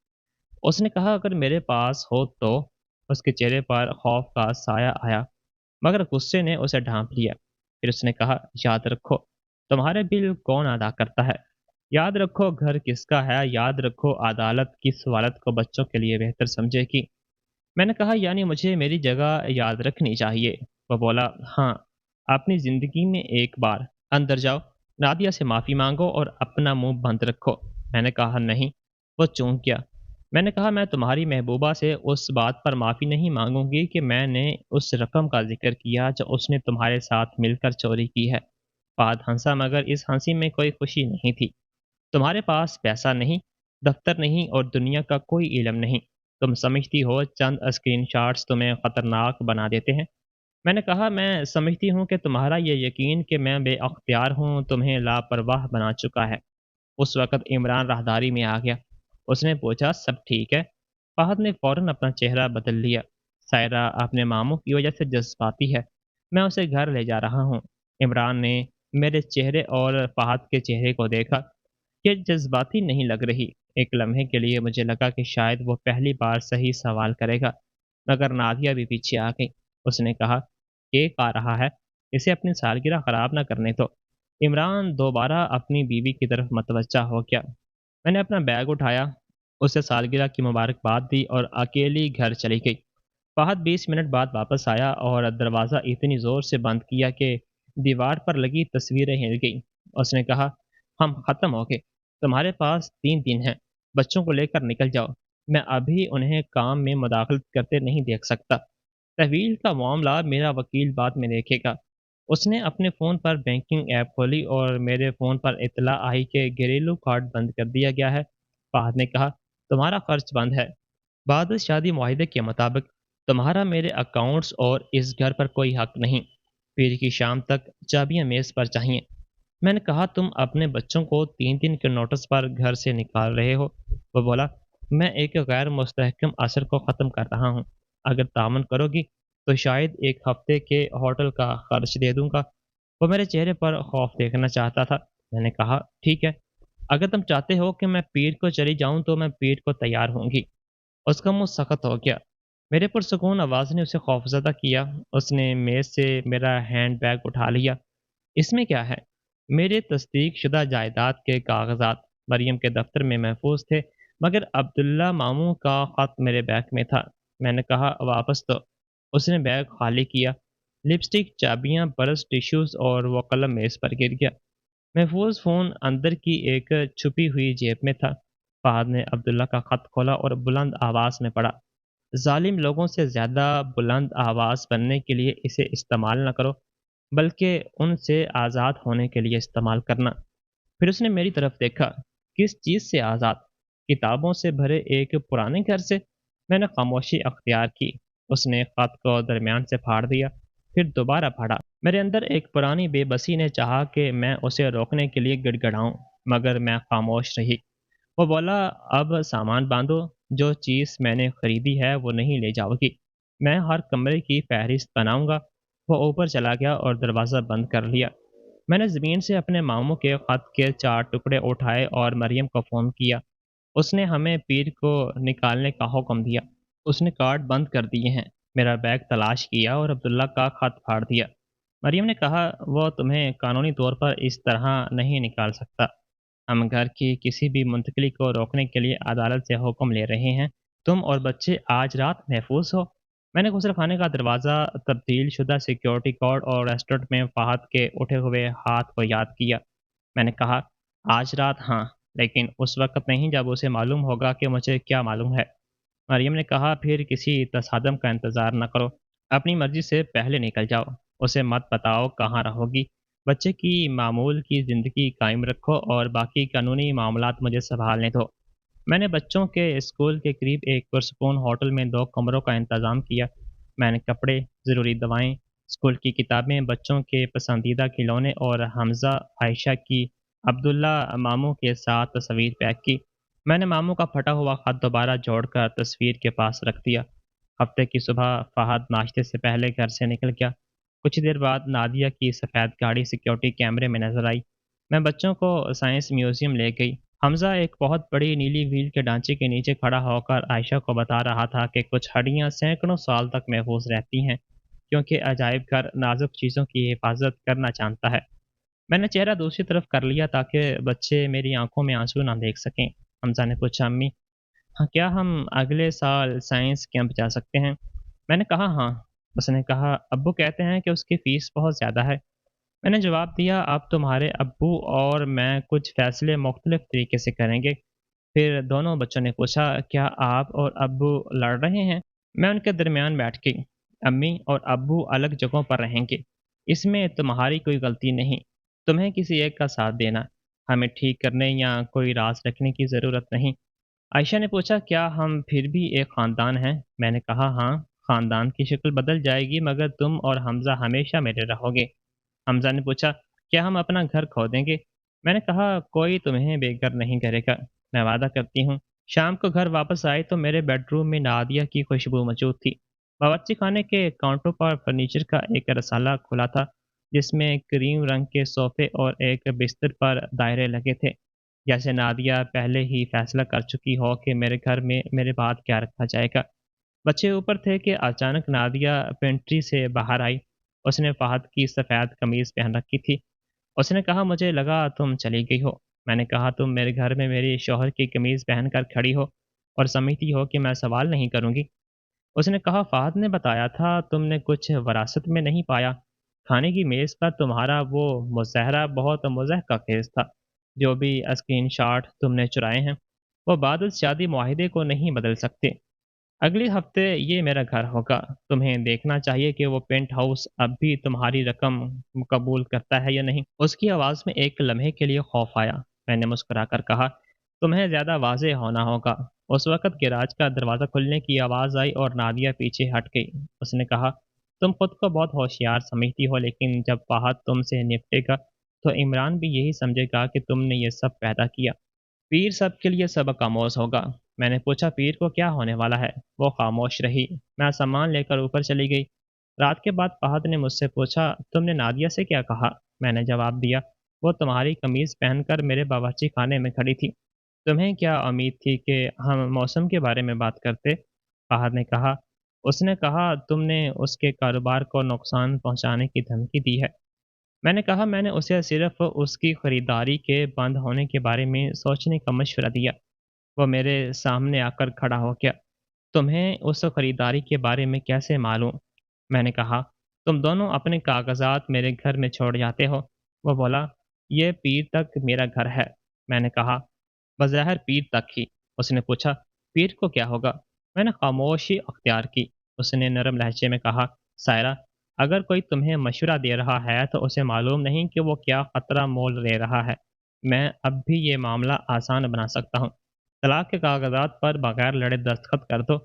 A: اس نے کہا، اگر میرے پاس ہو تو؟ اس کے چہرے پر خوف کا سایہ آیا، مگر غصے نے اسے ڈھانپ لیا۔ پھر اس نے کہا، یاد رکھو، تمہارے بل کون ادا کرتا ہے؟ یاد رکھو، گھر کس کا ہے؟ یاد رکھو، عدالت کس والد کو بچوں کے لیے بہتر سمجھے گی؟ میں نے کہا، یعنی مجھے میری جگہ یاد رکھنی چاہیے؟ وہ بولا، ہاں، اپنی زندگی میں ایک بار۔ اندر جاؤ، نادیہ سے معافی مانگو اور اپنا منہ بند رکھو۔ میں نے کہا، نہیں۔ وہ چونک گیا۔ میں نے کہا، میں تمہاری محبوبہ سے اس بات پر معافی نہیں مانگوں گی کہ میں نے اس رقم کا ذکر کیا جو اس نے تمہارے ساتھ مل کر چوری کی ہے۔ فہد ہنسا، مگر اس ہنسی میں کوئی خوشی نہیں تھی۔ تمہارے پاس پیسہ نہیں، دفتر نہیں، اور دنیا کا کوئی علم نہیں۔ تم سمجھتی ہو چند اسکرین شاٹس تمہیں خطرناک بنا دیتے ہیں۔ میں نے کہا، میں سمجھتی ہوں کہ تمہارا یہ یقین کہ میں بے اختیار ہوں تمہیں لاپرواہ بنا چکا ہے۔ اس وقت عمران راہداری میں آ گیا۔ اس نے پوچھا، سب ٹھیک ہے؟ فہد نے فوراً اپنا چہرہ بدل لیا۔ سائرہ اپنے ماموں کی وجہ سے جذباتی ہے، میں اسے گھر لے جا رہا ہوں۔ عمران نے میرے چہرے اور فہد کے چہرے کو دیکھا۔ یہ جذباتی نہیں لگ رہی۔ ایک لمحے کے لیے مجھے لگا کہ شاید وہ پہلی بار صحیح سوال کرے گا، مگر نادیہ بھی پیچھے آ گئی۔ اس نے کہا، کیک آ رہا ہے، اسے اپنی سالگرہ خراب نہ کرنے دو۔ عمران دوبارہ اپنی بیوی کی طرف متوجہ ہو گیا۔ میں نے اپنا بیگ اٹھایا، اسے سالگرہ کی مبارکباد دی اور اکیلی گھر چلی گئی۔ فہد 20 منٹ بعد واپس آیا اور دروازہ اتنی زور سے بند کیا کہ دیوار پر لگی تصویریں ہل گئیں۔ اس نے کہا، ہم ختم ہو گئے، تمہارے پاس 3 دن ہیں۔ बच्चों को लेकर निकल जाओ। मैं अभी उन्हें काम में मुदाखलत करते नहीं देख सकता। तहवील का मामला मेरा वकील बाद में देखेगा। उसने अपने फ़ोन पर बैंकिंग ऐप खोली और मेरे फ़ोन पर इत्तला आई कि घरेलू कार्ड बंद कर दिया गया है। फहद ने कहा, तुम्हारा खर्च बंद है। बाद शादी मुआहदे के मुताबिक तुम्हारा मेरे अकाउंट्स और इस घर पर कोई हक नहीं। पीर की शाम तक चाबियां मेज़ पर चाहिए। मैंने कहा, तुम अपने बच्चों को 3 दिन के नोटिस पर घर से निकाल रहे हो। वो बोला, मैं एक गैर मुस्तहकम असर को ख़त्म कर रहा हूँ। अगर तामन करोगी तो शायद एक हफ्ते के होटल का खर्च दे दूंगा। वो मेरे चेहरे पर खौफ देखना चाहता था। मैंने कहा, ठीक है, अगर तुम चाहते हो कि मैं पीर को चली जाऊं तो मैं पीर को तैयार होंगी। उसका मुंह सख्त हो गया। मेरे पुरसुकून आवाज़ ने उसे खौफज़दा किया। उसने मेज़ से मेरा हैंड बैग उठा लिया। इसमें क्या है? मेरे तस्दीक शुदा जायदाद के कागज़ात मरियम के दफ्तर में महफूज थे, मगर अब्दुल्ला मामू का ख़त मेरे बैग में था। मैंने कहा, वापस दो। उसने बैग खाली किया। लिपस्टिक, चाबियाँ, ब्रश, टिश्यूज़ और वो कलम मेज़ पर गिर गया। महफूज फ़ोन अंदर की एक छुपी हुई जेब में था। फहद ने अब्दुल्ला का ख़त खोला और बुलंद आवाज़ में पढ़ा, ज़ालिम लोगों से ज़्यादा बुलंद आवाज़ बनने के लिए इसे इस्तेमाल न करो, बल्कि उनसे आज़ाद होने के लिए इस्तेमाल करना। फिर उसने मेरी तरफ देखा। किस चीज़ से आज़ाद? किताबों से भरे एक पुराने घर से? मैंने खामोशी अख्तियार की। उसने ख़त को दरमियान से फाड़ दिया, फिर दोबारा पढ़ा। मेरे अंदर एक पुरानी बेबसी ने चाहा कि मैं उसे रोकने के लिए गिड़गिड़ाऊं, मगर मैं खामोश रही। वो बोला, अब सामान बांधो, जो चीज़ मैंने खरीदी है वो नहीं ले जाओगी। मैं हर कमरे की फहरिस्त बनाऊंगा। वो ऊपर चला गया और दरवाज़ा बंद कर लिया। मैंने ज़मीन से अपने मामू के ख़त के 4 टुकड़े उठाए और मरियम को फ़ोन किया। उसने हमें पीर को निकालने का हुक्म दिया। उसने कार्ड बंद कर दिए हैं। मेरा बैग तलाश किया और अब्दुल्ला का ख़त फाड़ दिया। मरियम ने कहा, वो तुम्हें कानूनी तौर पर इस तरह नहीं निकाल सकता। हम घर की किसी भी मुंतकली को रोकने के लिए अदालत से हुक्म ले रहे हैं। तुम और बच्चे आज रात महफूज हो। मैंने गुसल खाने का दरवाज़ा, तब्दील शुदा सिक्योरिटी कोड और रेस्टोरेंट में फ़हद के उठे हुए हाथ को याद किया। मैंने कहा, आज रात हाँ, लेकिन उस वक़्त नहीं जब उसे मालूम होगा कि मुझे क्या मालूम है। मरियम ने कहा, फिर किसी तसादम का इंतज़ार न करो। अपनी मर्ज़ी से पहले निकल जाओ। उसे मत बताओ कहाँ रहोगी। बच्चे की मामूल की ज़िंदगी कायम रखो और बाकी कानूनी मामलात मुझे सँभालने दो। मैंने बच्चों के स्कूल के करीब एक पुरसकून होटल में 2 कमरों का इंतज़ाम किया। मैंने कपड़े, ज़रूरी दवाएँ, स्कूल की किताबें, बच्चों के पसंदीदा खिलौने और हमज़ा, आयशा की अब्दुल्ला मामू के साथ तस्वीर पैक की। मैंने मामू का फटा हुआ ख़त दोबारा जोड़कर तस्वीर के पास रख दिया। हफ्ते की सुबह फ़हद नाश्ते से पहले घर से निकल गया। कुछ देर बाद नादिया की सफ़ेद गाड़ी सिक्योरिटी कैमरे में नज़र आई। मैं बच्चों को साइंस म्यूज़ियम ले गई। हमज़ा एक बहुत बड़ी नीली व्हील के ढांचे के नीचे खड़ा होकर आयशा को बता रहा था कि कुछ हड्डियां सैकड़ों साल तक महफूज रहती हैं, क्योंकि अजायब घर नाजुक चीज़ों की हिफाजत करना जानता है। मैंने चेहरा दूसरी तरफ कर लिया ताकि बच्चे मेरी आंखों में आंसू ना देख सकें। हमज़ा ने पूछा, अम्मी, हाँ, क्या हम अगले साल साइंस कैंप जा सकते हैं? मैंने कहा, हाँ। उसने कहा, अब्बू कहते हैं कि उसकी फ़ीस बहुत ज़्यादा है। मैंने जवाब दिया, अब तुम्हारे अब्बू और मैं कुछ फ़ैसले मुख्तलिफ तरीके से करेंगे। फिर दोनों बच्चों ने पूछा, क्या आप और अब्बू लड़ रहे हैं? मैं उनके दरमियान बैठ गई। अम्मी और अब्बू अलग जगहों पर रहेंगे। इसमें तुम्हारी कोई गलती नहीं। तुम्हें किसी एक का साथ देना। हमें ठीक करने या कोई राज रखने की ज़रूरत नहीं। आयशा ने पूछा, क्या हम फिर भी एक ख़ानदान हैं? मैंने कहा, हाँ, ख़ानदान की शक्ल बदल जाएगी मगर तुम और हमज़ा हमेशा मेरे रहोगे। हमज़ा ने पूछा, क्या हम अपना घर खो देंगे? मैंने कहा, कोई तुम्हें बेघर नहीं करेगा। मैं वादा करती हूँ। शाम को घर वापस आए तो मेरे बेडरूम में नादिया की खुशबू मौजूद थी। बावर्ची खाने के काउंटर पर फर्नीचर का एक रसाला खुला था, जिसमें क्रीम रंग के सोफे और एक बिस्तर पर दायरे लगे थे। जैसे नादिया पहले ही फैसला कर चुकी हो कि मेरे घर में मेरे बाद क्या रखा जाएगा। बच्चे ऊपर थे कि अचानक नादिया पेंट्री से बाहर आई। उसने फहद की सफ़ेद कमीज़ पहन रखी थी। उसने कहा, मुझे लगा तुम चली गई हो। मैंने कहा, तुम मेरे घर में मेरी शौहर की कमीज़ पहनकर खड़ी हो और समझती हो कि मैं सवाल नहीं करूँगी। उसने कहा, फहद ने बताया था तुमने कुछ वरासत में नहीं पाया। खाने की मेज़ पर तुम्हारा वो मुज़हरा बहुत मुज़हका खेज़ था, जो भी स्क्रीन शॉट तुमने चुराए हैं। वो बाद उस शादी मुआहिदे को नहीं बदल सकते। अगले हफ्ते ये मेरा घर होगा। तुम्हें देखना चाहिए कि वो पेंट हाउस अब भी तुम्हारी रकम कबूल करता है या नहीं। उसकी आवाज़ में एक लम्हे के लिए खौफ आया। मैंने मुस्कुराकर कहा, तुम्हें ज़्यादा वाज़ेह होना होगा। उस वक़्त गैराज का दरवाज़ा खुलने की आवाज़ आई और नादिया पीछे हट गई। उसने कहा, तुम खुद को बहुत होशियार समझती हो, लेकिन जब फ़ाहद तुमसे निपटेगा तो इमरान भी यही समझेगा कि तुमने ये सब पैदा किया। पीर सबके लिए सबक आमोज़ होगा। मैंने पूछा, पीर को क्या होने वाला है? वो खामोश रही। मैं सामान लेकर ऊपर चली गई। रात के बाद फ़हद ने मुझसे पूछा, तुमने नादिया से क्या कहा? मैंने जवाब दिया, वो तुम्हारी कमीज़ पहनकर मेरे बावर्ची खाने में खड़ी थी। तुम्हें क्या उम्मीद थी कि हम मौसम के बारे में बात करते? फ़हद ने कहा, उसने कहा तुमने उसके कारोबार को नुकसान पहुँचाने की धमकी दी है। मैंने कहा, मैंने उसे सिर्फ़ उसकी खरीदारी के बंद होने के बारे में सोचने का मशवरा दिया। वो मेरे सामने आकर खड़ा हो गया। तुम्हें उस खरीदारी के बारे में कैसे मालूम? मैंने कहा, तुम दोनों अपने कागज़ात मेरे घर में छोड़ जाते हो। वो बोला, ये पीर तक मेरा घर है। मैंने कहा, बज़ाहिर पीर तक ही। उसने पूछा, पीर को क्या होगा? मैंने खामोशी अख्तियार की। उसने नरम लहजे में कहा, सायरा, अगर कोई तुम्हें मशवरा दे रहा है तो उसे मालूम नहीं कि वो क्या ख़तरा मोल ले रहा है। मैं अब भी ये मामला आसान बना सकता हूँ। तलाक के कागज़ात पर बगैर लड़े दस्तखत कर दो।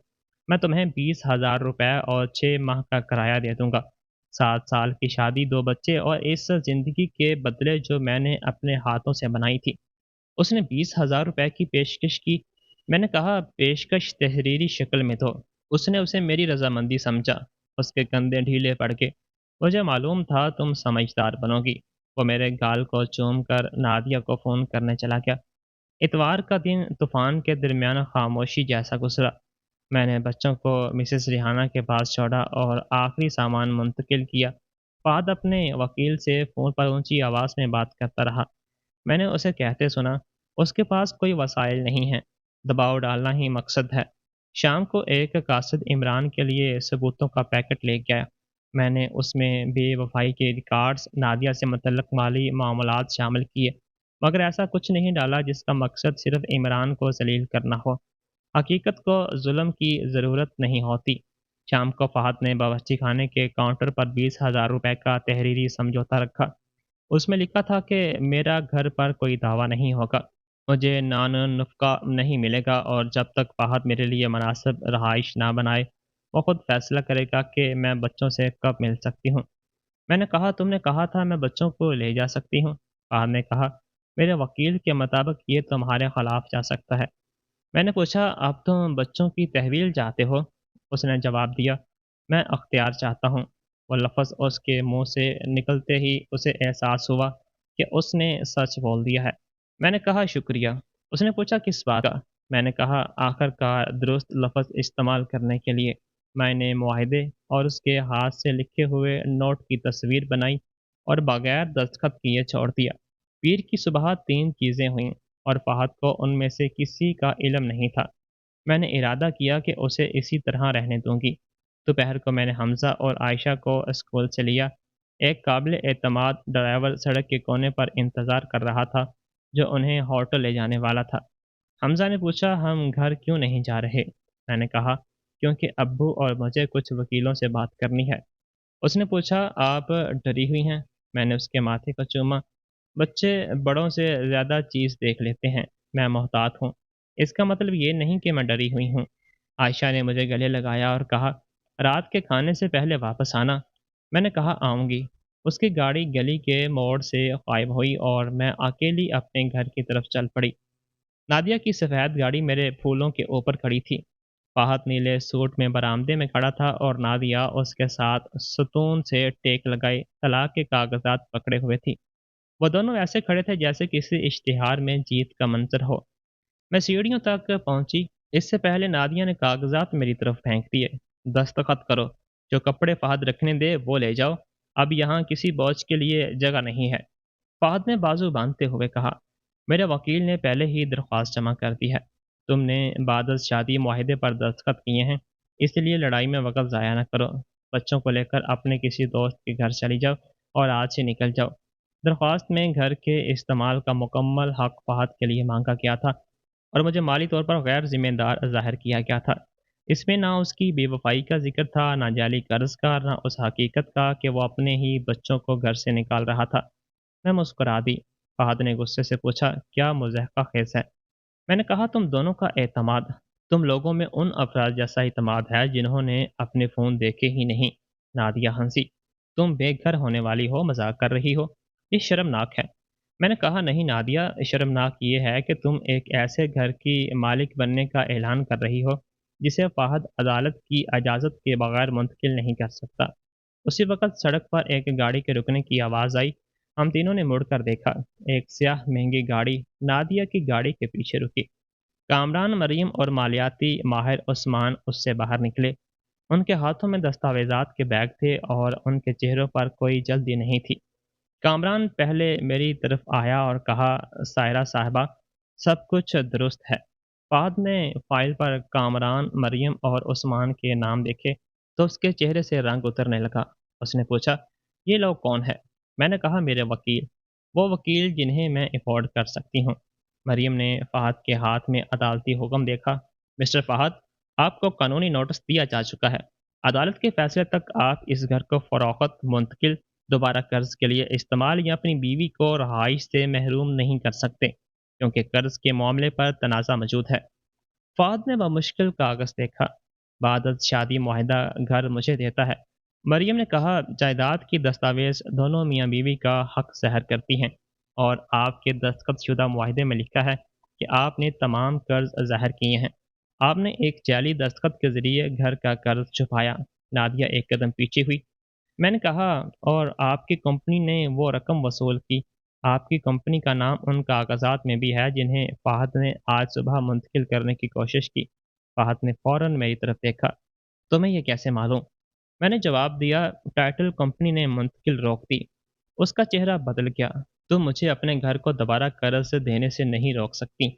A: मैं तुम्हें 20,000 रुपए और 6 माह का किराया दे दूँगा। 7 साल की शादी, 2 बच्चे और इस ज़िंदगी के बदले जो मैंने अपने हाथों से बनाई थी। उसने 20,000 रुपए की पेशकश की। मैंने कहा, पेशकश तहरीरी शक्ल में दो। उसने उसे मेरी रज़ामंदी समझा। उसके कंधे ढीले पड़ गए। मुझे मालूम था तुम समझदार बनोगी। वो मेरे गाल को चूम कर नादिया को फ़ोन करने चला गया। इतवार का दिन तूफ़ान के दरमियान खामोशी जैसा गुज़रा। मैंने बच्चों को मिसेस रिहाना के पास छोड़ा और आखिरी सामान मुंतकिल किया। फ़हद अपने वकील से फ़ोन पर ऊँची आवाज़ में बात करता रहा। मैंने उसे कहते सुना, उसके पास कोई वसाइल नहीं है, दबाव डालना ही मकसद है। शाम को एक कासिद इमरान के लिए सबूतों का पैकेट ले गया। मैंने उसमें बेवफाई के रिकॉर्ड्स, नादिया से मुतल्लक माली मामलात शामिल किए, मगर ऐसा कुछ नहीं डाला जिसका मकसद सिर्फ इमरान को जलील करना हो। हकीकत को जुल्म की ज़रूरत नहीं होती। शाम को फ़हद ने बावर्ची खाने के काउंटर पर 20,000 रुपए का तहरीरी समझौता रखा। उसमें लिखा था कि मेरा घर पर कोई दावा नहीं होगा, मुझे नान नफ़क़ा नहीं मिलेगा और जब तक फ़हद मेरे लिए मुनासिब रहाइश ना बनाए, वो खुद फ़ैसला करेगा कि मैं बच्चों से कब मिल सकती हूँ। मैंने कहा, तुमने कहा था मैं बच्चों को ले जा सकती हूँ। फ़हद ने कहा, मेरे वकील के मुताबिक ये तुम्हारे खिलाफ जा सकता है। मैंने पूछा, अब तुम बच्चों की तहवील चाहते हो? उसने जवाब दिया, मैं अख्तियार चाहता हूँ। वो लफ्ज़ उसके मुंह से निकलते ही उसे एहसास हुआ कि उसने सच बोल दिया है। मैंने कहा, शुक्रिया। उसने पूछा, किस बात का? मैंने कहा, आखिरकार दुरुस्त लफ्ज़ इस्तेमाल करने के लिए। मैंने मुआहदे और उसके हाथ से लिखे हुए नोट की तस्वीर बनाई और बगैर दस्तखत किए छोड़ दिया। पीर की सुबह 3 चीज़ें हुईं और फ़हद को उनमें से किसी का इल्म नहीं था। मैंने इरादा किया कि उसे इसी तरह रहने दूँगी। दोपहर को मैंने हमज़ा और आयशा को स्कूल से लिया। एक काबिल-एतमाद ड्राइवर सड़क के कोने पर इंतज़ार कर रहा था, जो उन्हें होटल ले जाने वाला था। हमज़ा ने पूछा, हम घर क्यों नहीं जा रहे? मैंने कहा, क्योंकि अब्बू और मुझे कुछ वकीलों से बात करनी है। उसने पूछा, आप डरी हुई हैं? मैंने उसके माथे को चूमा। बच्चे बड़ों से ज़्यादा चीज़ देख लेते हैं। मैं मोहतात हूँ। इसका मतलब ये नहीं कि मैं डरी हुई हूँ। आयशा ने मुझे गले लगाया और कहा, रात के खाने से पहले वापस आना। मैंने कहा, आऊँगी। उसकी गाड़ी गली के मोड़ से गायब हुई और मैं अकेली अपने घर की तरफ चल पड़ी। नादिया की सफ़ेद गाड़ी मेरे फूलों के ऊपर खड़ी थी। फ़हद नीले सूट में बरामदे में खड़ा था और नादिया उसके साथ सुकून से टेक लगाए तलाक के कागज़ात पकड़े हुए थी। वो दोनों ऐसे खड़े थे जैसे किसी इश्तिहार में जीत का मंज़र हो। मैं सीढ़ियों तक पहुंची। इससे पहले नादिया ने कागज़ात मेरी तरफ फेंक दिए। दस्तखत करो। जो कपड़े फ़हद रखने दे वो ले जाओ। अब यहाँ किसी बोझ के लिए जगह नहीं है। फ़हद ने बाजू बांधते हुए कहा, मेरे वकील ने पहले ही दरख्वास्त जमा कर दी है। तुमने बाद शादी मुआहदे पर दस्तखत किए हैं, इसलिए लड़ाई में वक़्त ज़ाया न करो। बच्चों को लेकर अपने किसी दोस्त के घर चली जाओ और आज से निकल जाओ। दरख्वास्त में घर के इस्तेमाल का मुकम्मल हक फ़हद के लिए मांगा गया था। और मुझे माली तौर पर गैर ज़िम्मेदार ज़ाहिर किया गया था। इसमें ना उसकी बेवफ़ाई का ज़िक्र था, ना जाली कर्ज़ का, ना उस हकीकत का कि वो अपने ही बच्चों को घर से निकाल रहा था। मैं मुस्कुरा दी। फ़हद ने गुस्से से पूछा, क्या मुज़ाहक़ा ख़ेज़ है? मैंने कहा, तुम दोनों का एतमाद, तुम लोगों में उन अफराद जैसा एतमाद है जिन्होंने अपने फ़ोन देखे ही नहीं। नादिया हंसी। तुम बेघर होने वाली हो, मजाक कर रही हो, ये शर्मनाक है। मैंने कहा, नहीं नादिया, शर्मनाक ये है कि तुम एक ऐसे घर की मालिक बनने का ऐलान कर रही हो जिसे फ़हद अदालत की इजाज़त के बगैर मुंतकिल नहीं कर सकता। उसी वक़्त सड़क पर एक गाड़ी के रुकने की आवाज़ आई। हम तीनों ने मुड़कर देखा। एक स्याह महंगी गाड़ी नादिया की गाड़ी के पीछे रुकी। कामरान, मरियम और मालियाती माहिर उस्मान उससे बाहर निकले। उनके हाथों में दस्तावेज़ात के बैग थे और उनके चेहरों पर कोई जल्दी नहीं थी। कामरान पहले मेरी तरफ आया और कहा, सायरा साहिबा, सब कुछ दुरुस्त है। फ़ाद ने फ़ाइल पर कामरान, मरियम और उस्मान के नाम देखे तो उसके चेहरे से रंग उतरने लगा। उसने पूछा, ये लोग कौन है? मैंने कहा, मेरे वकील, वो वकील जिन्हें मैं अफोर्ड कर सकती हूँ। मरियम ने फ़ाद के हाथ में अदालती हुक्म देखा। मिस्टर फ़ाद, आपको कानूनी नोटिस दिया जा चुका है। अदालत के फैसले तक आप इस घर को फ़रोख्त, मुंतकिल, दोबारा कर्ज के लिए इस्तेमाल या अपनी बीवी को रहाइश से महरूम नहीं कर सकते, क्योंकि कर्ज के मामले पर तनाज़ा मौजूद है। फ़ाद ने बमुश्किल कागज़ देखा। बाद शादी मुआहदा घर मुझे देता है। मरियम ने कहा, जायदाद की दस्तावेज़ दोनों मियाँ बीवी का हक ज़ाहिर करती हैं और आपके दस्तखतशुदा मुआहदे में लिखा है कि आपने तमाम कर्ज ज़ाहिर किए हैं। आपने एक जाली दस्तखत के ज़रिए घर का कर्ज छुपाया। नादिया एक कदम पीछे हुई। मैंने कहा, और आपकी कंपनी ने वो रकम वसूल की। आपकी कंपनी का नाम उन कागज़ात में भी है जिन्हें फ़ाहद ने आज सुबह मुंतकिल करने की कोशिश की। फ़ाहद ने फ़ौरन मेरी तरफ देखा। तुम्हें ये कैसे मालूम? मैंने जवाब दिया, टाइटल कंपनी ने मुंतकिल रोक दी। उसका चेहरा बदल गया। तुम मुझे अपने घर को दोबारा कर्ज से देने से नहीं रोक सकती।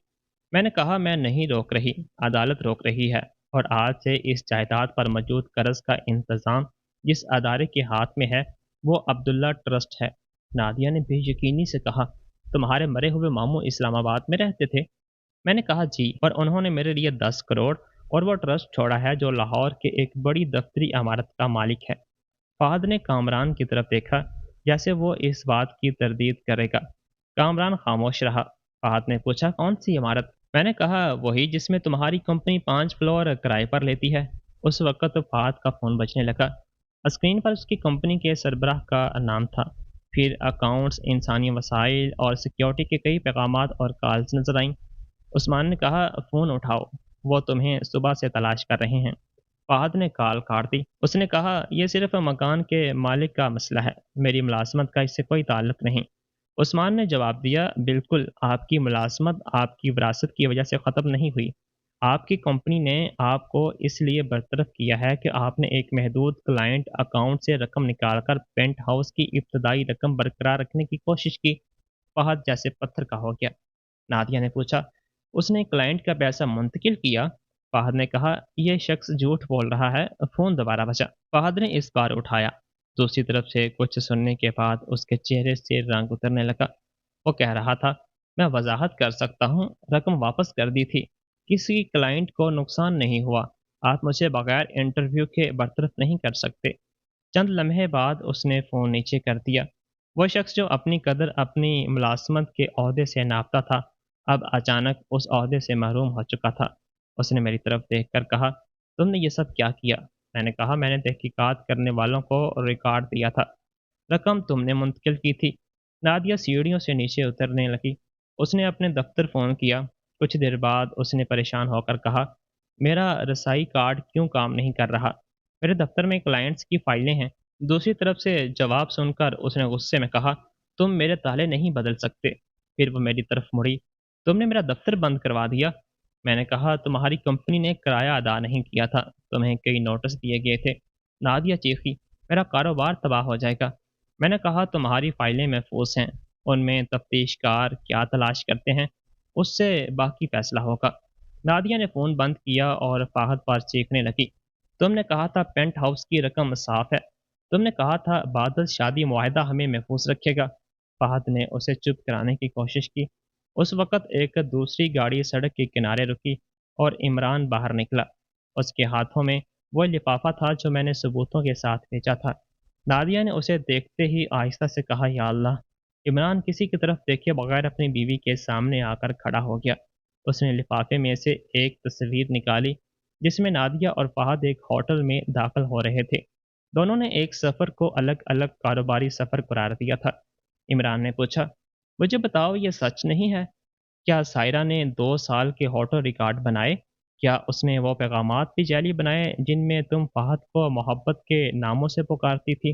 A: मैंने कहा, मैं नहीं रोक रही, अदालत रोक रही है। और आज से इस जायदाद पर मौजूद कर्ज का इंतज़ाम जिस अदारे के हाथ में है वो अब्दुल्ला ट्रस्ट है। नादिया ने बेयकीनी से कहा, तुम्हारे मरे हुए मामू इस्लामाबाद में रहते थे? मैंने कहा, जी, और उन्होंने मेरे लिए 10 करोड़ और वो ट्रस्ट छोड़ा है जो लाहौर के एक बड़ी दफ्तरी इमारत का मालिक है। फ़हद ने कामरान की तरफ देखा जैसे वो इस बात की तरदीद करेगा। कामरान खामोश रहा। फ़हद ने पूछा, कौन सी इमारत? मैंने कहा, वही जिसमें तुम्हारी कंपनी 5 फ्लोर किराए पर लेती है। उस वक़्त फ़हद का फ़ोन बजने लगा। स्क्रीन पर उसकी कंपनी के सरबराह का नाम था। फिर अकाउंट्स, इंसानी वसाइल और सिक्योरिटी के कई पैगामात और कॉल्स नज़र आईं। उस्मान ने कहा, फ़ोन उठाओ, वो तुम्हें सुबह से तलाश कर रहे हैं। फ़हद ने कॉल काट दी। उसने कहा, यह सिर्फ मकान के मालिक का मसला है, मेरी मुलाज़मत का इससे कोई ताल्लुक नहीं। उस्मान ने जवाब दिया, बिल्कुल, आपकी मुलाज़मत आपकी विरासत की वजह से ख़त्म नहीं हुई। आपकी कंपनी ने आपको इसलिए बरतरफ किया है कि आपने एक महदूद क्लाइंट अकाउंट से रकम निकालकर पेंट हाउस की इब्तदाई रकम बरकरार रखने की कोशिश की। फ़हद जैसे पत्थर का हो गया। नादिया ने पूछा, उसने क्लाइंट का पैसा मुंतकिल किया? फ़हद ने कहा, यह शख्स झूठ बोल रहा है। फ़ोन दोबारा बजा। फ़हद ने इस बार उठाया। दूसरी तरफ से कुछ सुनने के बाद उसके चेहरे से रंग उतरने लगा। वो कह रहा था, मैं वजाहत कर सकता हूँ, रकम वापस कर दी थी। किसी क्लाइंट को नुकसान नहीं हुआ। आप मुझे बगैर इंटरव्यू के बरतरफ नहीं कर सकते। चंद लम्हे बाद उसने फ़ोन नीचे कर दिया। वो शख्स जो अपनी कदर अपनी मुलाजमत के ओहदे से नापता था, अब अचानक उस ओहदे से महरूम हो चुका था। उसने मेरी तरफ देखकर कहा, तुमने ये सब क्या किया? मैंने कहा, मैंने तहकीकात करने वालों को रिकॉर्ड दिया था। रकम तुमने मुंतकिल की थी। नादिया सीढ़ियों से नीचे उतरने लगी। उसने अपने दफ्तर फ़ोन किया। कुछ देर बाद उसने परेशान होकर कहा, मेरा रसाई कार्ड क्यों काम नहीं कर रहा? मेरे दफ्तर में क्लाइंट्स की फाइलें हैं। दूसरी तरफ से जवाब सुनकर उसने गुस्से में कहा, तुम मेरे ताले नहीं बदल सकते। फिर वो मेरी तरफ मुड़ी। तुमने मेरा दफ्तर बंद करवा दिया। मैंने कहा, तुम्हारी कंपनी ने किराया अदा नहीं किया था, तुम्हें कई नोटिस दिए गए थे। नादिया चीखी, मेरा कारोबार तबाह हो जाएगा। मैंने कहा, तुम्हारी फाइलें महफूज हैं, उनमें तफ्तीशकार क्या तलाश करते हैं उससे बाकी फैसला होगा। नादिया ने फ़ोन बंद किया और फ़ाहद पर चीखने लगी, तुमने कहा था पेंट हाउस की रकम साफ है। तुमने कहा था बादल शादी मुआहदा हमें महफूज रखेगा। फ़ाहद ने उसे चुप कराने की कोशिश की। उस वक़्त एक दूसरी गाड़ी सड़क के किनारे रुकी और इमरान बाहर निकला। उसके हाथों में वो लिफाफा था जो मैंने सबूतों के साथ भेजा था। नादिया ने उसे देखते ही आहिस्ता से कहा, या अल्लाह! इमरान किसी की तरफ देखे बगैर अपनी बीवी के सामने आकर खड़ा हो गया। उसने लिफाफे में से एक तस्वीर निकाली जिसमें नादिया और फहद एक होटल में दाखिल हो रहे थे। दोनों ने एक सफ़र को अलग अलग कारोबारी सफ़र करार दिया था। इमरान ने पूछा, मुझे बताओ ये सच नहीं है? क्या सायरा ने 2 साल के होटल रिकॉर्ड बनाए? क्या उसने वो पैगामात भी जाली बनाए जिनमें तुम फहद को मोहब्बत के नामों से पुकारती थी?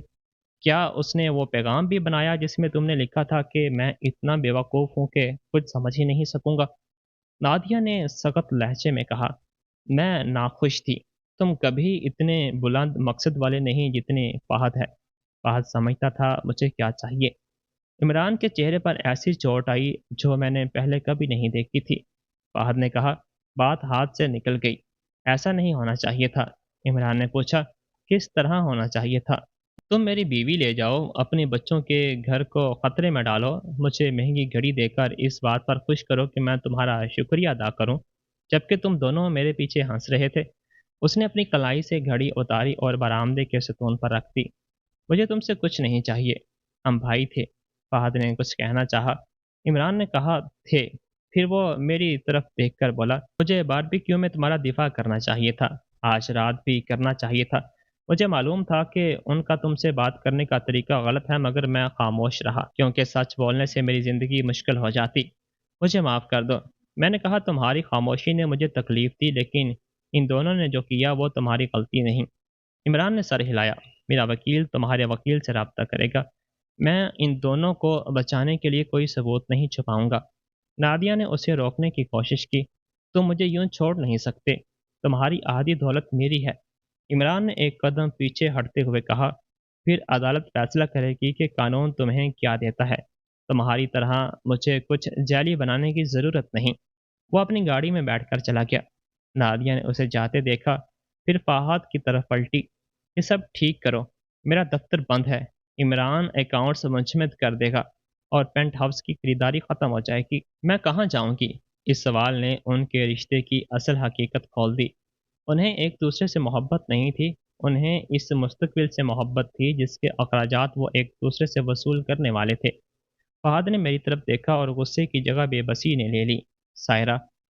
A: क्या उसने वो पैगाम भी बनाया जिसमें तुमने लिखा था कि मैं इतना बेवकूफ़ हूँ कि कुछ समझ ही नहीं सकूंगा? नादिया ने सख्त लहजे में कहा, मैं नाखुश थी। तुम कभी इतने बुलंद मकसद वाले नहीं जितने फहद है। फहद समझता था मुझे क्या चाहिए। इमरान के चेहरे पर ऐसी चोट आई जो मैंने पहले कभी नहीं देखी थी। फहद ने कहा, बात हाथ से निकल गई। ऐसा नहीं होना चाहिए था। इमरान ने पूछा, किस तरह होना चाहिए था? तुम मेरी बीवी ले जाओ, अपने बच्चों के घर को खतरे में डालो, मुझे महंगी घड़ी देकर इस बात पर खुश करो कि मैं तुम्हारा शुक्रिया अदा करूं, जबकि तुम दोनों मेरे पीछे हंस रहे थे। उसने अपनी कलाई से घड़ी उतारी और बरामदे के सतून पर रख दी। मुझे तुमसे कुछ नहीं चाहिए, हम भाई थे। फहद ने कुछ कहना चाहा। इमरान ने कहा, थे। फिर वो मेरी तरफ देखकर बोला, मुझे बारबेक्यू में तुम्हारा दिफा करना चाहिए था, आज रात भी करना चाहिए था। मुझे मालूम था कि उनका तुमसे बात करने का तरीका गलत है, मगर मैं खामोश रहा क्योंकि सच बोलने से मेरी ज़िंदगी मुश्किल हो जाती। मुझे माफ़ कर दो। मैंने कहा, तुम्हारी खामोशी ने मुझे तकलीफ़ दी, लेकिन इन दोनों ने जो किया वो तुम्हारी गलती नहीं। इमरान ने सर हिलाया। मेरा वकील तुम्हारे वकील से रब्ता करेगा। मैं इन दोनों को बचाने के लिए कोई सबूत नहीं छुपाऊंगा। नादिया ने उसे रोकने की कोशिश की। तुम मुझे यूं छोड़ नहीं सकते। तुम्हारी आधी दौलत मेरी है। इमरान ने एक कदम पीछे हटते हुए कहा, फिर अदालत फैसला करेगी कि कानून तुम्हें क्या देता है। तुम्हारी तरह मुझे कुछ जाली बनाने की ज़रूरत नहीं। वो अपनी गाड़ी में बैठकर चला गया। नादिया ने उसे जाते देखा, फिर फहाद की तरफ पलटी। ये सब ठीक करो, मेरा दफ्तर बंद है। इमरान अकाउंट्स मुंजमद कर देगा और पेंट हाउस की खरीदारी ख़त्म हो जाएगी। मैं कहाँ जाऊँगी? इस सवाल ने उनके रिश्ते की असल हकीकत खोल दी। उन्हें एक दूसरे से मोहब्बत नहीं थी, उन्हें इस मुस्तकबिल से मोहब्बत थी जिसके अखराजात वो एक दूसरे से वसूल करने वाले थे। फहद ने मेरी तरफ देखा और गुस्से की जगह बेबसी ने ले ली। सायरा,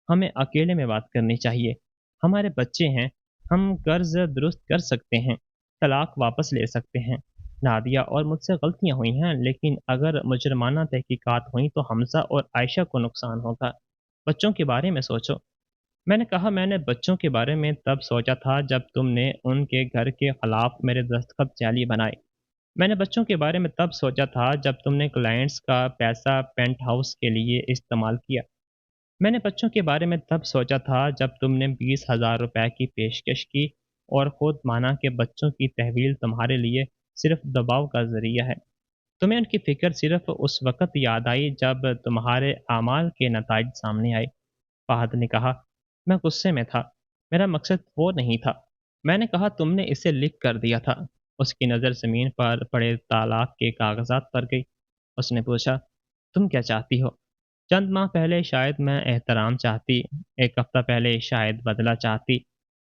A: हमें अकेले में बात करनी चाहिए। हमारे बच्चे हैं, हम कर्ज दुरुस्त कर सकते हैं, तलाक वापस ले सकते हैं। नादिया और मुझसे गलतियां हुई हैं, लेकिन अगर मुजरमाना तहकीकात हुई तो हमजा और आयशा को नुकसान होगा। बच्चों के बारे में सोचो। मैंने कहा, मैंने बच्चों के बारे में तब सोचा था जब तुमने उनके घर के खिलाफ मेरे दस्तखत जाली बनाए। मैंने बच्चों के बारे में तब सोचा था जब तुमने क्लाइंट्स का पैसा पेंट हाउस के लिए इस्तेमाल किया। मैंने बच्चों के बारे में तब सोचा था जब तुमने 20,000 रुपए की पेशकश की और खुद माना कि बच्चों की तहवील तुम्हारे लिए सिर्फ दबाव का जरिया है। तुम्हें उनकी फिक्र सिर्फ उस वक़्त याद आई जब तुम्हारे अमाल के नताइज सामने आए। फहद ने कहा, मैं गुस्से में था। मेरा मकसद वो नहीं था। मैंने कहा, तुमने इसे लिख कर दिया था। उसकी नज़र ज़मीन पर पड़े तालाक के कागज़ात पर गई। उसने पूछा, तुम क्या चाहती हो? चंद माह पहले शायद मैं एहतराम चाहती, एक हफ्ता पहले शायद बदला चाहती,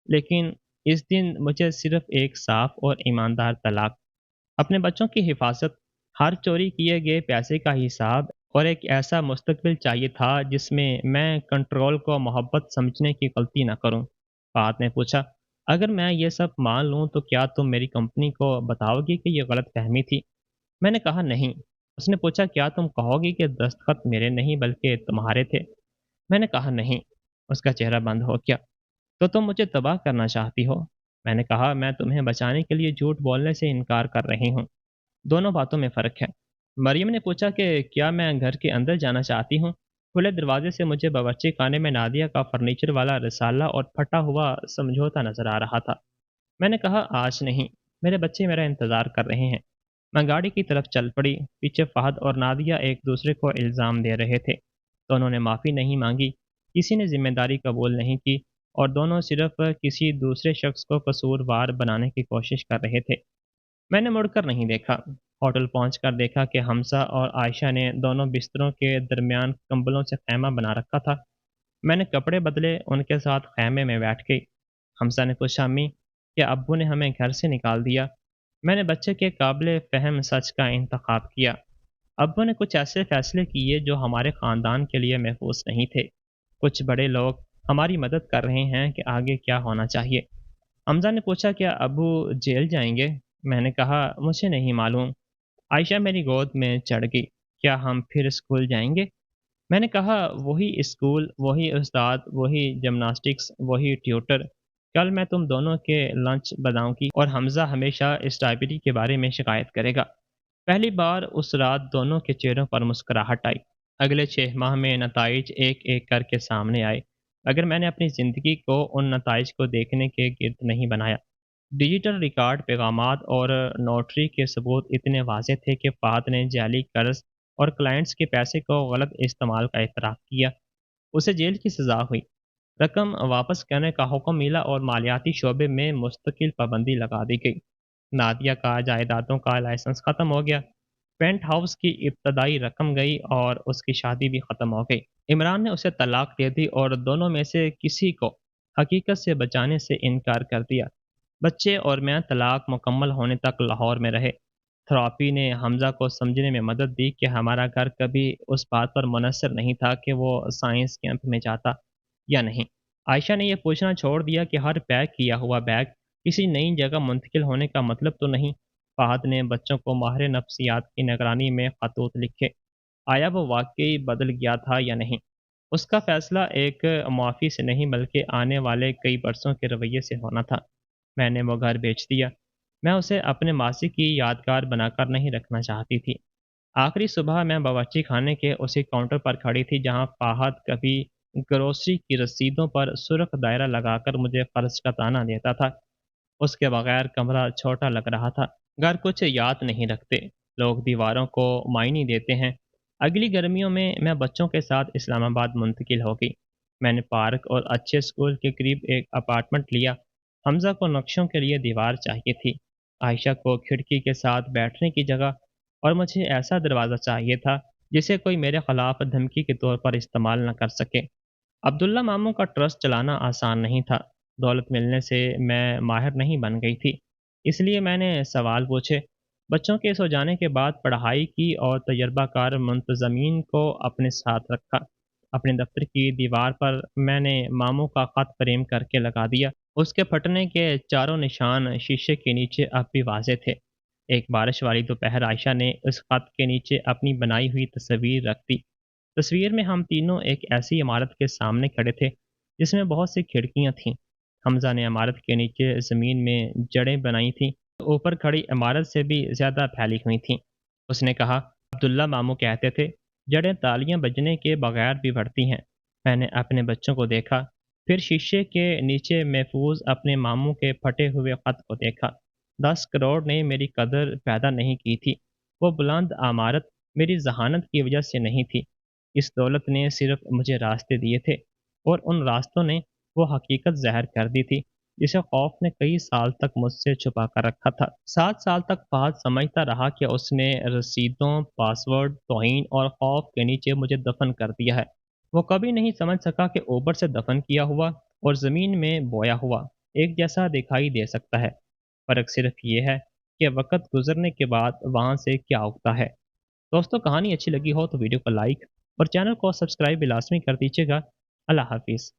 A: लेकिन इस दिन मुझे सिर्फ एक साफ और ईमानदार तलाक, अपने बच्चों की हिफाजत, हर चोरी किए गए पैसे का हिसाब और एक ऐसा मुस्तकबिल चाहिए था जिसमें मैं कंट्रोल को मोहब्बत समझने की गलती ना करूं। फात ने पूछा, अगर मैं ये सब मान लूं तो क्या तुम मेरी कंपनी को बताओगी कि ये गलत फहमी थी? मैंने कहा, नहीं। उसने पूछा, क्या तुम कहोगी कि दस्तखत मेरे नहीं बल्कि तुम्हारे थे? मैंने कहा, नहीं। उसका चेहरा बंद हो गया। तो तुम मुझे तबाह करना चाहती हो? मैंने कहा, मैं तुम्हें बचाने के लिए झूठ बोलने से इनकार कर रही हूँ। दोनों बातों में फ़र्क है। मरियम ने पूछा कि क्या मैं घर के अंदर जाना चाहती हूँ? खुले दरवाजे से मुझे बावर्ची खाने में नादिया का फर्नीचर वाला रिसाला और फटा हुआ समझौता नज़र आ रहा था। मैंने कहा, आज नहीं, मेरे बच्चे मेरा इंतज़ार कर रहे हैं। मैं गाड़ी की तरफ चल पड़ी। पीछे फहद और नादिया एक दूसरे को इल्ज़ाम दे रहे थे। दोनों ने माफ़ी नहीं मांगी, किसी ने जिम्मेदारी कबूल नहीं की और दोनों सिर्फ किसी दूसरे शख्स को कसूरवार बनाने की कोशिश कर रहे थे। मैंने मुड़कर नहीं देखा। ہوٹل پہنچ کر دیکھا کہ حمزہ اور عائشہ نے دونوں بستروں کے درمیان کمبلوں سے خیمہ بنا رکھا تھا۔ میں نے کپڑے بدلے، ان کے ساتھ خیمے میں بیٹھ گئی۔ حمزہ نے پوچھا، امی کیا ابو نے ہمیں گھر سے نکال دیا؟ میں نے بچے کے قابل فہم سچ کا انتخاب کیا۔ ابو نے کچھ ایسے فیصلے کیے جو ہمارے خاندان کے لیے محفوظ نہیں تھے۔ کچھ بڑے لوگ ہماری مدد کر رہے ہیں کہ آگے کیا ہونا چاہیے۔ حمزہ نے پوچھا، کیا ابو جیل جائیں گے؟ میں نے کہا، مجھے نہیں معلوم۔ عائشہ میری گود میں چڑھ گئی۔ کیا ہم پھر اسکول جائیں گے؟ میں نے کہا، وہی اسکول، وہی استاد، وہی جمناسٹکس، وہی ٹیوٹر۔ کل میں تم دونوں کے لنچ بناؤں گی اور حمزہ ہمیشہ اس لائبریری کے بارے میں شکایت کرے گا۔ پہلی بار اس رات دونوں کے چہروں پر مسکراہٹ آئی۔ اگلے 6 ماہ میں نتائج ایک ایک کر کے سامنے آئے، اگر میں نے اپنی زندگی کو ان نتائج کو دیکھنے کے گرد نہیں بنایا۔ ڈیجیٹل ریکارڈ، پیغامات اور نوٹری کے ثبوت اتنے واضح تھے کہ فہد نے جعلی قرض اور کلائنٹس کے پیسے کو غلط استعمال کا اعتراف کیا۔ اسے جیل کی سزا ہوئی، رقم واپس کرنے کا حکم ملا اور مالیاتی شعبے میں مستقل پابندی لگا دی گئی۔ نادیہ کا جائیدادوں کا لائسنس ختم ہو گیا، پینٹ ہاؤس کی ابتدائی رقم گئی اور اس کی شادی بھی ختم ہو گئی۔ عمران نے اسے طلاق دے دی اور دونوں میں سے کسی کو حقیقت سے بچانے سے انکار کر دیا۔ بچے اور میں طلاق مکمل ہونے تک لاہور میں رہے۔ تھراپی نے حمزہ کو سمجھنے میں مدد دی کہ ہمارا گھر کبھی اس بات پر منحصر نہیں تھا کہ وہ سائنس کیمپ میں جاتا یا نہیں۔ عائشہ نے یہ پوچھنا چھوڑ دیا کہ ہر پیک کیا ہوا بیگ کسی نئی جگہ منتقل ہونے کا مطلب تو نہیں۔ فہد نے بچوں کو ماہر نفسیات کی نگرانی میں خطوط لکھے۔ آیا وہ واقعی بدل گیا تھا یا نہیں؟ اس کا فیصلہ ایک معافی سے نہیں بلکہ آنے والے کئی برسوں کے رویے سے ہونا تھا۔ میں نے وہ گھر بیچ دیا۔ میں اسے اپنے ماضی کی یادگار بنا کر نہیں رکھنا چاہتی تھی۔ آخری صبح میں باورچی خانے کے اسی کاؤنٹر پر کھڑی تھی جہاں فہد کبھی گروسری کی رسیدوں پر سرخ دائرہ لگا کر مجھے قرض کا تانا دیتا تھا۔ اس کے بغیر کمرہ چھوٹا لگ رہا تھا۔ گھر کچھ یاد نہیں رکھتے، لوگ دیواروں کو معنی دیتے ہیں۔ اگلی گرمیوں میں بچوں کے ساتھ اسلام آباد منتقل ہو گئی۔ میں نے پارک اور اچھے اسکول کے قریب ایک اپارٹمنٹ لیا۔ حمزہ کو نقشوں کے لیے دیوار چاہیے تھی، عائشہ کو کھڑکی کے ساتھ بیٹھنے کی جگہ، اور مجھے ایسا دروازہ چاہیے تھا جسے کوئی میرے خلاف دھمکی کے طور پر استعمال نہ کر سکے۔ عبداللہ ماموں کا ٹرسٹ چلانا آسان نہیں تھا۔ دولت ملنے سے میں ماہر نہیں بن گئی تھی، اس لیے میں نے سوال پوچھے۔ بچوں کے سو جانے کے بعد پڑھائی کی اور تجربہ کار منتظمین کو اپنے ساتھ رکھا۔ اپنے دفتر کی دیوار پر میں نے ماموں کا خط فریم کر کے لگا دیا۔ اس کے پھٹنے کے چاروں نشان شیشے کے نیچے اب بھی واضح تھے۔ ایک بارش والی دوپہر عائشہ نے اس خط کے نیچے اپنی بنائی ہوئی تصویر رکھ دی۔ تصویر میں ہم تینوں ایک ایسی عمارت کے سامنے کھڑے تھے جس میں بہت سی کھڑکیاں تھیں۔ حمزہ نے عمارت کے نیچے زمین میں جڑیں بنائی تھیں، اوپر کھڑی عمارت سے بھی زیادہ پھیلی ہوئی تھیں۔ اس نے کہا، عبداللہ ماموں کہتے تھے جڑیں تالیاں بجنے کے بغیر بھی بڑھتی ہیں۔ میں نے اپنے بچوں کو دیکھا، پھر شیشے کے نیچے محفوظ اپنے ماموں کے پھٹے ہوئے خط کو دیکھا۔ 10 کروڑ نے میری قدر پیدا نہیں کی تھی، وہ بلند عمارت میری ذہانت کی وجہ سے نہیں تھی۔ اس دولت نے صرف مجھے راستے دیے تھے، اور ان راستوں نے وہ حقیقت ظاہر کر دی تھی جسے خوف نے کئی سال تک مجھ سے چھپا کر رکھا تھا۔ 7 سال تک فہد سمجھتا رہا کہ اس نے رسیدوں، پاسورڈ، توہین اور خوف کے نیچے مجھے دفن کر دیا ہے۔ وہ کبھی نہیں سمجھ سکا کہ اوپر سے دفن کیا ہوا اور زمین میں بویا ہوا ایک جیسا دکھائی دے سکتا ہے۔ فرق صرف یہ ہے کہ وقت گزرنے کے بعد وہاں سے کیا اگتا ہے۔ دوستو، کہانی اچھی لگی ہو تو ویڈیو کو لائک اور چینل کو سبسکرائب لازمی کر دیجیے گا۔ اللہ حافظ۔